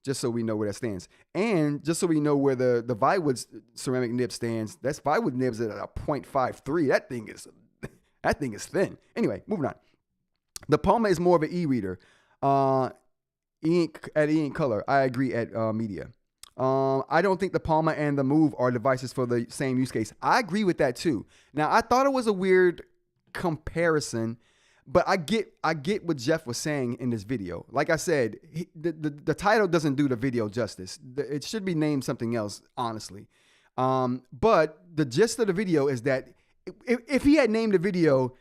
Just so we know where that stands. And just so we know where the Viwoods ceramic nib stands, that's Viwood nibs at a 0.53. That thing is thin. Anyway, moving on. The Palma is more of an e-reader. E-Ink color. I agree at media. I don't think the Palma and the Move are devices for the same use case. I agree with that too. Now, I thought it was a weird comparison, but I get what Jeff was saying in this video. Like I said, the title doesn't do the video justice. It should be named something else, honestly. But the gist of the video is that if he had named the video,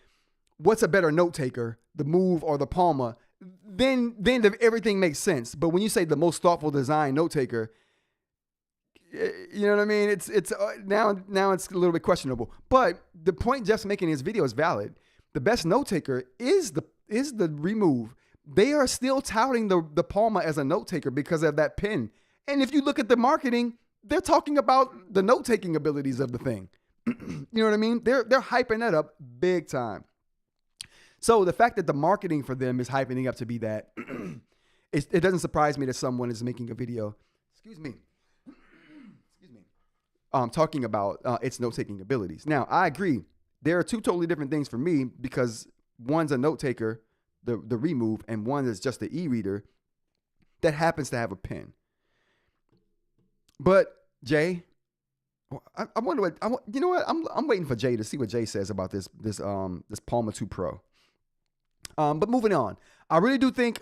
what's a better note taker, the Move or the Palma, then everything makes sense. But when you say the most thoughtful design note taker, you know what I mean? It's now it's a little bit questionable. But the point Jeff's making in his video is valid. The best note taker is the Remove. They are still touting the Palma as a note taker because of that pen. And if you look at the marketing, they're talking about the note taking abilities of the thing. You know what I mean? They're hyping that up big time. So the fact that the marketing for them is hyping it up to be that, it doesn't surprise me that someone is making a video. Excuse me. Talking about its note-taking abilities. Now, I agree. There are two totally different things for me because one's a note taker, the Remove, and one is just the e-reader that happens to have a pen. But Jay, I wonder what you know what I'm waiting for Jay to see what Jay says about this Palma 2 Pro. But moving on, I really do think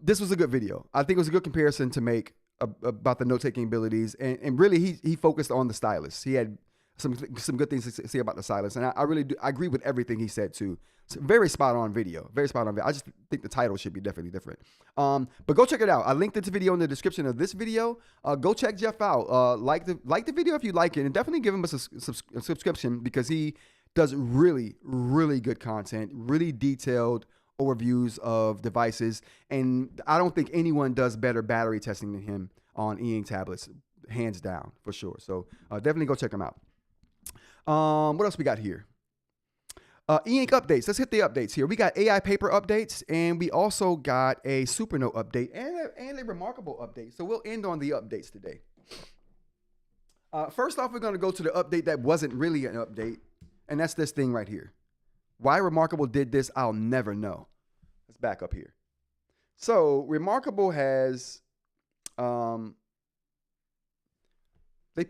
this was a good video. I think it was a good comparison to make about the note-taking abilities, and really he focused on the stylus. He had some good things to say about the silence, and I really do. I agree with everything he said too. It's a very spot on video. Very spot on video. I just think the title should be definitely different. But go check it out. I linked this video in the description of this video. Go check Jeff out. Like the video if you like it, and definitely give him a subscription because he does really, really good content, really detailed overviews of devices, and I don't think anyone does better battery testing than him on EInk tablets, hands down for sure. So definitely go check him out. What else we got here? EInk updates. Let's hit the updates here. We got AI paper updates, and we also got a Supernote update and a remarkable update. So we'll end on the updates today. First off, we're going to go to the update that wasn't really an update, and that's this thing right here. Why Remarkable did this, I'll never know. Let's back up here. So Remarkable has they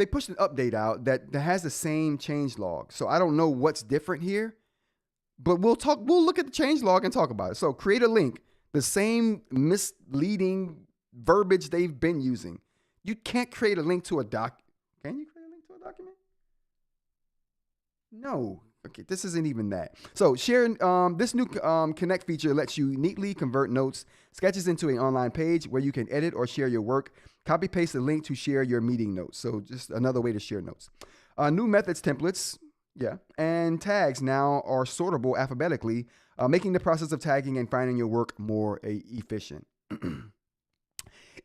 pushed an update out that has the same change log. So I don't know what's different here, but we'll look at the change log and talk about it. So create a link, the same misleading verbiage they've been using. You can't create a link to a doc. Can you create a link to a document? No. Okay, this isn't even that. So sharing this new Connect feature lets you neatly convert notes, sketches into an online page where you can edit or share your work. Copy paste the link to share your meeting notes. So just another way to share notes. New methods templates, and tags now are sortable alphabetically, making the process of tagging and finding your work more efficient.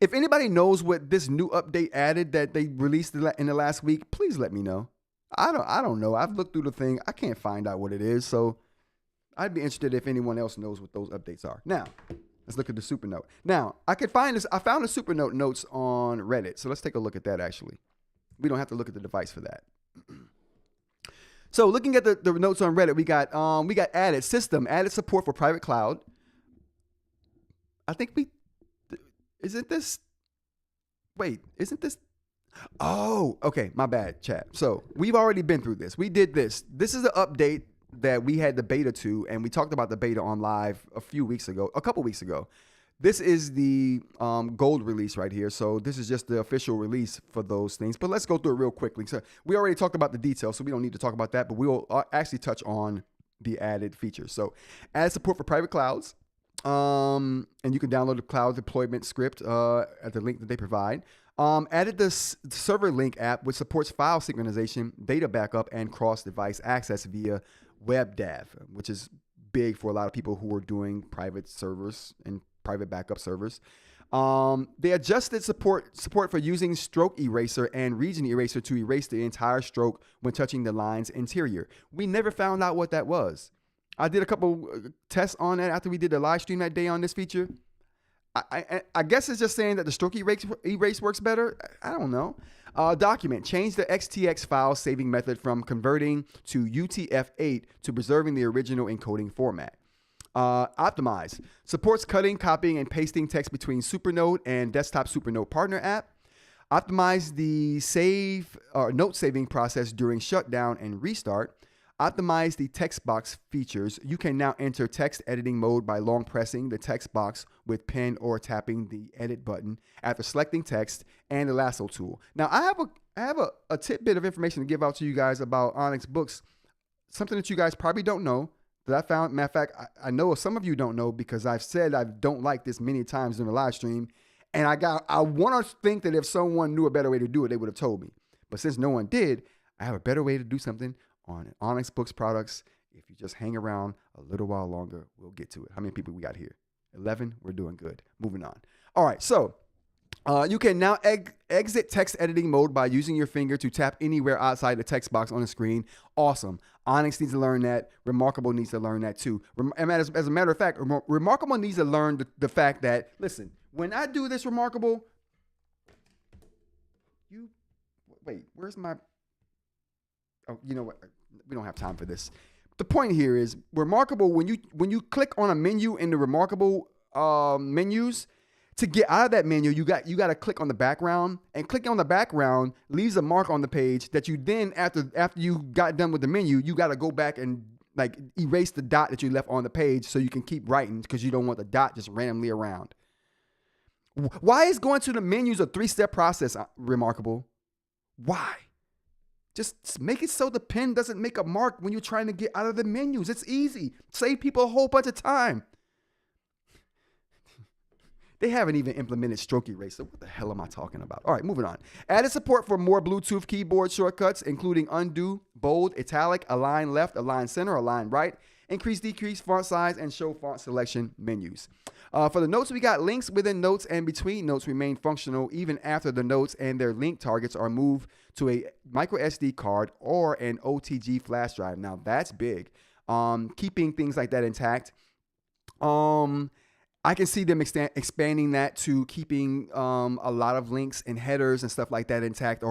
If anybody knows what this new update added that they released in the last week, please let me know. I don't know. I've looked through the thing. I can't find out what it is. So I'd be interested if anyone else knows what those updates are. Now, let's look at the Supernote. Now, I found the Supernote notes on Reddit. So let's take a look at that actually. We don't have to look at the device for that. So looking at the notes on Reddit, we got added support for private cloud. I think isn't this Oh, okay. My bad, chat. So we've already been through this. We did this. This is the update that we had the beta to, and we talked about the beta on live a couple weeks ago. This is the gold release right here. So this is just the official release for those things. But let's go through it real quickly. So we already talked about the details, so we don't need to talk about that. But we will actually touch on the added features. So add support for private clouds. And you can download the cloud deployment script at the link that they provide. Added the server link app, which supports file synchronization, data backup, and cross-device access via WebDAV, which is big for a lot of people who are doing private servers and private backup servers. They adjusted support for using stroke eraser and region eraser to erase the entire stroke when touching the line's interior. We never found out what that was. I did a couple tests on that after we did the live stream that day on this feature. I guess it's just saying that the stroke erase works better. I don't know. Document. Change the XTX file saving method from converting to UTF-8 to preserving the original encoding format. Optimize. Supports cutting, copying, and pasting text between Supernote and desktop Supernote partner app. Optimize the note saving process during shutdown and restart. Optimize the text box features. You can now enter text editing mode by long pressing the text box with pen or tapping the edit button after selecting text and the lasso tool. Now, I have a tidbit of information to give out to you guys about Onyx Boox, something that you guys probably don't know that I found. Matter of fact, I know some of you don't know because I've said I don't like this many times in the live stream, and I want to think that if someone knew a better way to do it, they would have told me. But since no one did, I have a better way to do something on Onyx Boox products. If you just hang around a little while longer, we'll get to it. How many people we got here? 11. We're doing good. Moving on. All right. So you can now exit text editing mode by using your finger to tap anywhere outside the text box on the screen. Awesome. Onyx needs to learn that. Remarkable needs to learn that too. As a matter of fact, Remarkable needs to learn the fact that, listen, when I do this, Remarkable, wait, where's my... Oh, you know what? We don't have time for this. The point here is Remarkable. When you click on a menu in the Remarkable menus, to get out of that menu, you got to click on the background, and clicking on the background leaves a mark on the page that you then after you got done with the menu, you got to go back and like erase the dot that you left on the page so you can keep writing because you don't want the dot just randomly around. Why is going to the menus a 3-step process, Remarkable? Why? Just make it so the pen doesn't make a mark when you're trying to get out of the menus. It's easy. Save people a whole bunch of time. They haven't even implemented stroke erase, so what the hell am I talking about? All right, moving on. Added support for more Bluetooth keyboard shortcuts, including undo, bold, italic, align left, align center, align right, increase, decrease, font size, and show font selection menus. For the notes, we got links within notes and between notes remain functional even after the notes and their link targets are moved to a micro SD card or an OTG flash drive. Now, that's big. Keeping things like that intact. I can see them expanding that to keeping a lot of links and headers and stuff like that intact.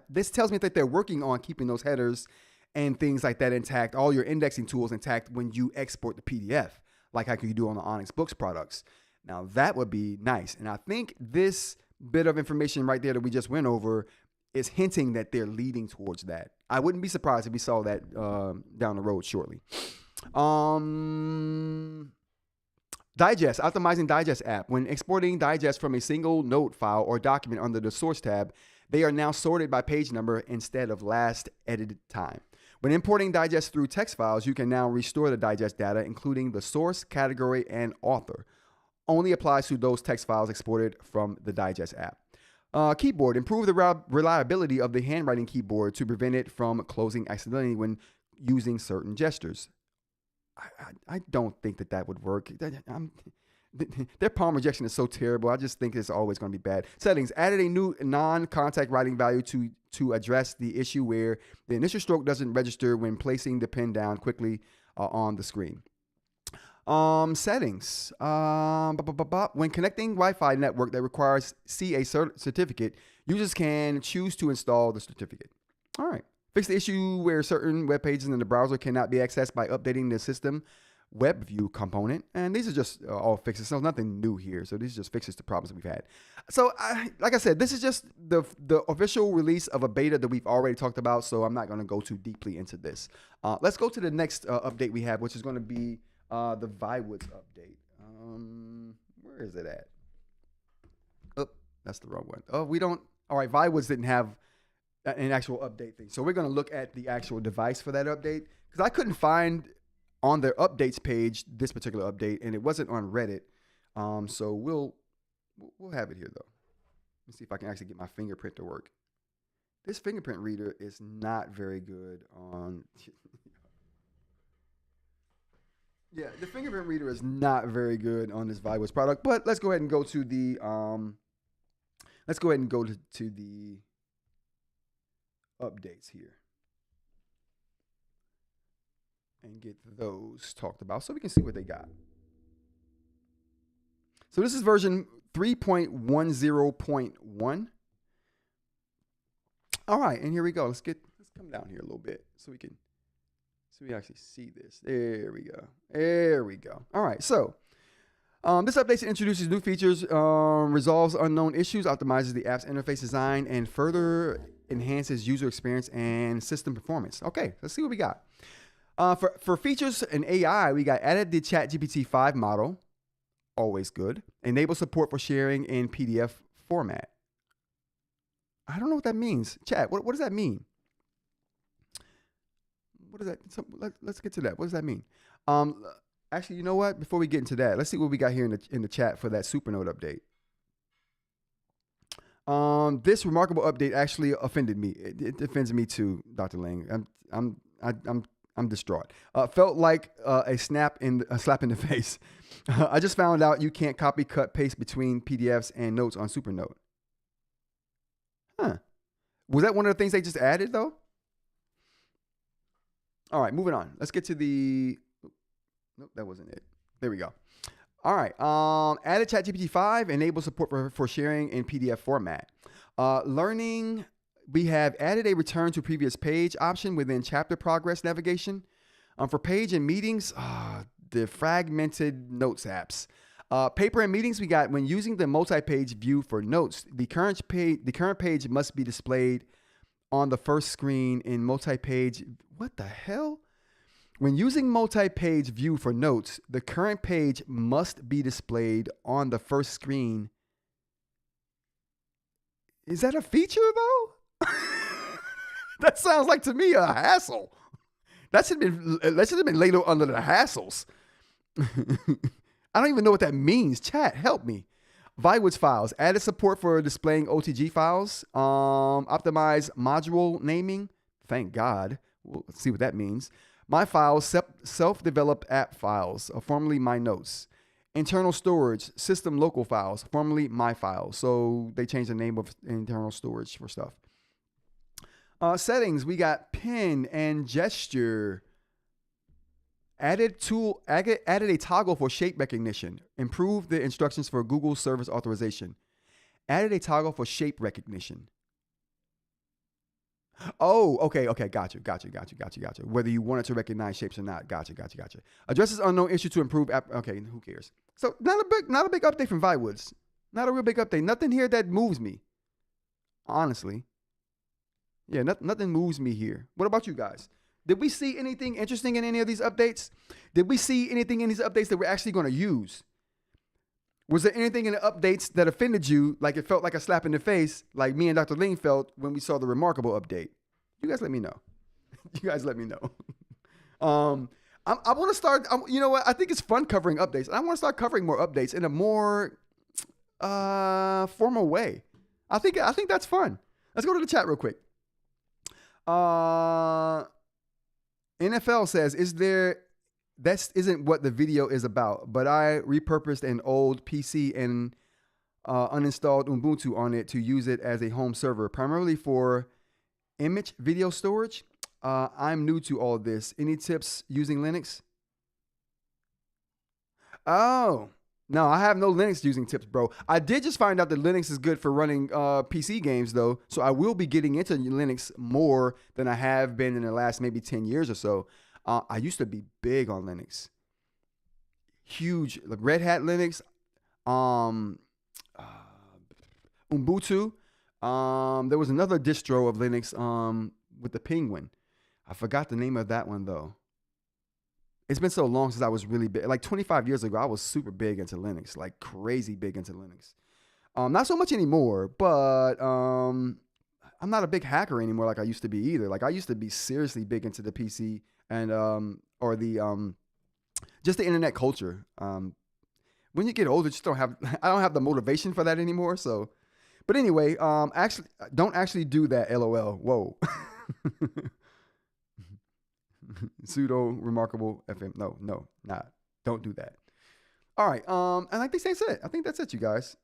This tells me that they're working on keeping those headers and things like that intact, all your indexing tools intact when you export the PDF, like how you do on the Onyx Boox products. Now, that would be nice. And I think this bit of information right there that we just went over is hinting that they're leading towards that. I wouldn't be surprised if we saw that down the road shortly. Digest, optimizing Digest app. When exporting Digest from a single note file or document under the source tab, they are now sorted by page number instead of last edited time. When importing Digest through text files, you can now restore the Digest data, including the source, category, and author. Only applies to those text files exported from the Digest app. Keyboard, improve the reliability of the handwriting keyboard to prevent it from closing accidentally when using certain gestures. I don't think that would work. Their palm rejection is so terrible. I just think it's always going to be bad. Settings, added a new non-contact writing value to address the issue where the initial stroke doesn't register when placing the pen down quickly on the screen. Settings, when connecting Wi-Fi network that requires CA certificate, users can choose to install the certificate. All right. Fix the issue where certain web pages in the browser cannot be accessed by updating the system web view component. And these are just all fixes. So nothing new here. So these are just fixes to problems that we've had. So like I said, this is just the official release of a beta that we've already talked about. So I'm not going to go too deeply into this. Let's go to the next update we have, which is going to be the Viwoods update. Where is it at? Oh, that's the wrong one. Oh, we don't. All right, Viwoods didn't have an actual update thing. So we're going to look at the actual device for that update because I couldn't find on their updates page this particular update, and it wasn't on Reddit. So we'll have it here though. Let's see if I can actually get my fingerprint to work. This fingerprint reader is not very good on. Yeah, the fingerprint reader is not very good on this Viwoods product. But let's go ahead and go to the the updates here and get those talked about so we can see what they got. So this is version 3.10.1. All right, and here we go. Let's come down here a little bit so we actually see this. There we go. All right, so this update introduces new features, resolves unknown issues, optimizes the app's interface design, and further enhances user experience and system performance. Okay, let's see what we got. For features and AI, we got added the ChatGPT 5 model, always good. Enable support for sharing in PDF format. I don't know what that means. Chat, what does that mean? What is that? Let's get to that. What does that mean? Actually, you know what? Before we get into that, let's see what we got here in the chat for that Supernote update. This remarkable update actually offended me. It offends me too, Dr. Lang. I'm distraught. Felt like a slap in the face. I just found out you can't copy, cut, paste between PDFs and notes on Supernote. Huh? Was that one of the things they just added though? All right, moving on. Let's get to the. Nope, that wasn't it. There we go. All right. Added ChatGPT 5, enable support for sharing in PDF format. Learning, we have added a return to previous page option within chapter progress navigation. For page and meetings, the fragmented notes apps. Paper and meetings, we got when using the multi-page view for notes, the current page must be displayed on the first screen in multi-page. What the hell? When using multi-page view for notes, the current page must be displayed on the first screen. Is that a feature though? That sounds like to me a hassle. That should have been labeled under the hassles. I don't even know what that means. Chat, help me. Viwoods files. Added support for displaying OTG files. Optimize module naming. Thank God. Let's see what that means. My files, self-developed app files, formerly my notes. Internal storage, system local files, formerly my files. So they changed the name of internal storage for stuff. Settings, we got pen and gesture. Added a toggle for shape recognition. Improved the instructions for Google service authorization. Added a toggle for shape recognition. Oh, okay. Got you. Whether you wanted to recognize shapes or not. Gotcha. Addresses unknown issue to improve app. Okay, who cares? So not a big update from Viwoods. Not a real big update. Nothing here that moves me. Honestly. Yeah, nothing moves me here. What about you guys? Did we see anything interesting in any of these updates? Did we see anything in these updates that we're actually going to use? Was there anything in the updates that offended you, like it felt like a slap in the face, like me and Dr. Ling felt when we saw the Remarkable update? You guys let me know. I want to start, you know what? I think it's fun covering updates. I want to start covering more updates in a more formal way. I think that's fun. Let's go to the chat real quick. NFL says, that isn't what the video is about, but I repurposed an old PC and uninstalled Ubuntu on it to use it as a home server, primarily for image video storage. I'm new to all this. Any tips using Linux? Oh, no, I have no Linux using tips, bro. I did just find out that Linux is good for running PC games, though. So I will be getting into Linux more than I have been in the last maybe 10 years or so. I used to be big on Linux. Huge. Like Red Hat Linux. Ubuntu. There was another distro of Linux with the Penguin. I forgot the name of that one, though. It's been so long since I was really big. Like 25 years ago, I was super big into Linux, like crazy big into Linux. Not so much anymore, but I'm not a big hacker anymore like I used to be either. Like I used to be seriously big into the PC and or the just the internet culture. When you get older, I don't have the motivation for that anymore. So, but anyway, actually, don't actually do that. LOL. Whoa. Pseudo remarkable FM. No, not. Don't do that. All right. And I think that's it. I think that's it, you guys.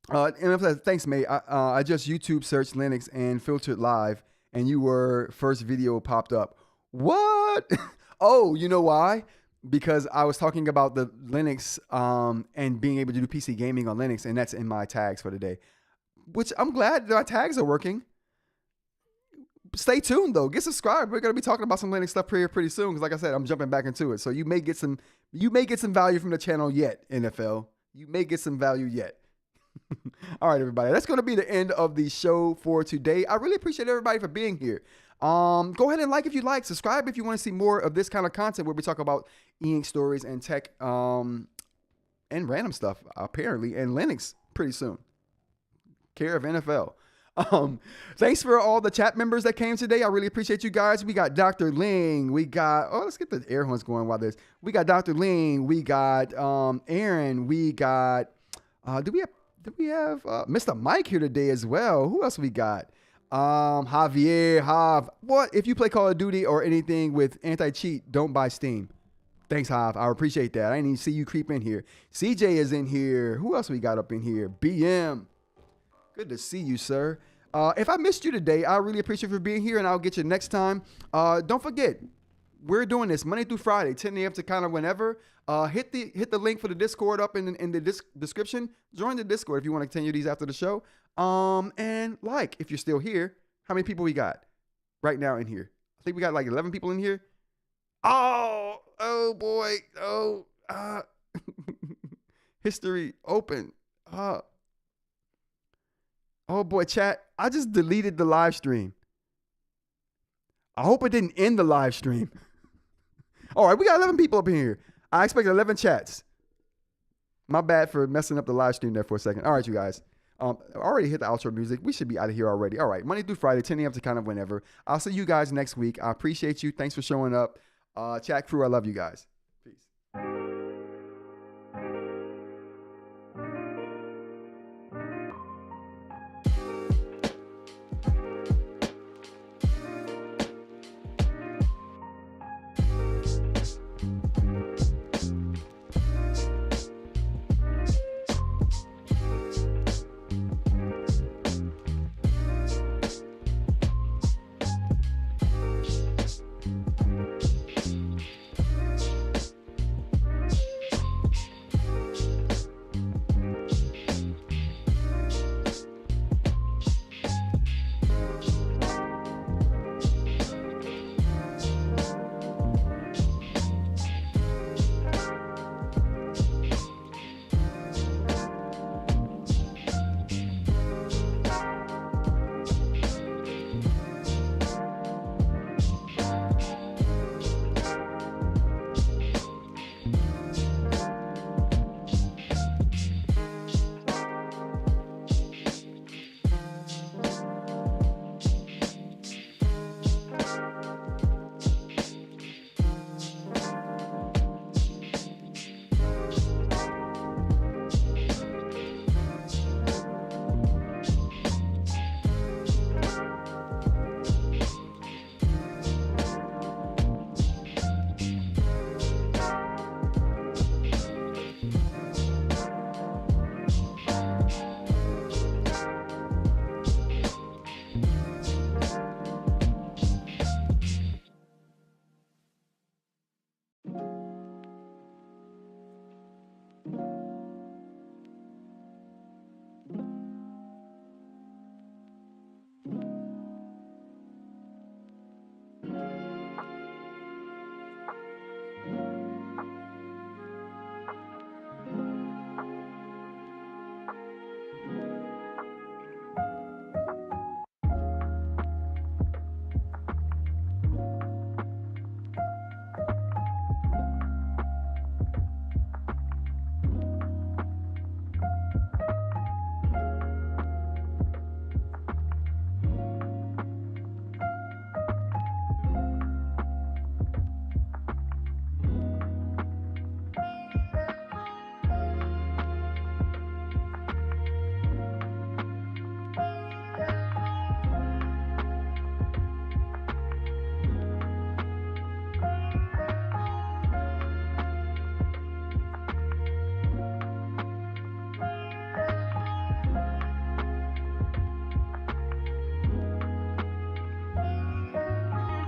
And thanks, mate. I just YouTube searched Linux and filtered live, and you were first video popped up. What? Oh, you know why? Because I was talking about the Linux and being able to do PC gaming on Linux, and that's in my tags for today. Which I'm glad my tags are working. Stay tuned though. Get subscribed. We're gonna be talking about some Linux stuff pretty soon. Because like I said, I'm jumping back into it. So you may get some value from the channel yet, NFL. You may get some value yet. All right, everybody. That's gonna be the end of the show for today. I really appreciate everybody for being here. Go ahead and like if you like. Subscribe if you want to see more of this kind of content where we talk about EInk stories and tech and random stuff apparently, and Linux pretty soon. Care of NFL. Thanks for all the chat members that came today. I really appreciate you guys. We got Dr. Ling. We got, let's get the air horns going while we got Dr. Ling. We got Aaron. We got, do we have Mr. Mike here today as well? Who else we got? Javier, what? If you play Call of Duty or anything with anti-cheat, don't buy Steam. Thanks, Hav. I appreciate that. I didn't even see you creep in here. CJ is in here. Who else we got up in here? BM. Good to see you, sir. If I missed you today, I really appreciate you for being here, and I'll get you next time. Don't forget, we're doing this Monday through Friday, 10 a.m. to kind of whenever. Hit the link for the Discord up in the description. Join the Discord if you want to continue these after the show. And if you're still here, how many people we got right now in here? I think we got like 11 people in here. Oh boy. History open. Oh boy, chat. I just deleted the live stream. I hope it didn't end the live stream. All right, we got 11 people up in here. I expect 11 chats. My bad for messing up the live stream there for a second. All right, you guys. I already hit the outro music. We should be out of here already. All right, Monday through Friday, 10 a.m. to kind of whenever. I'll see you guys next week. I appreciate you. Thanks for showing up. Chat crew, I love you guys.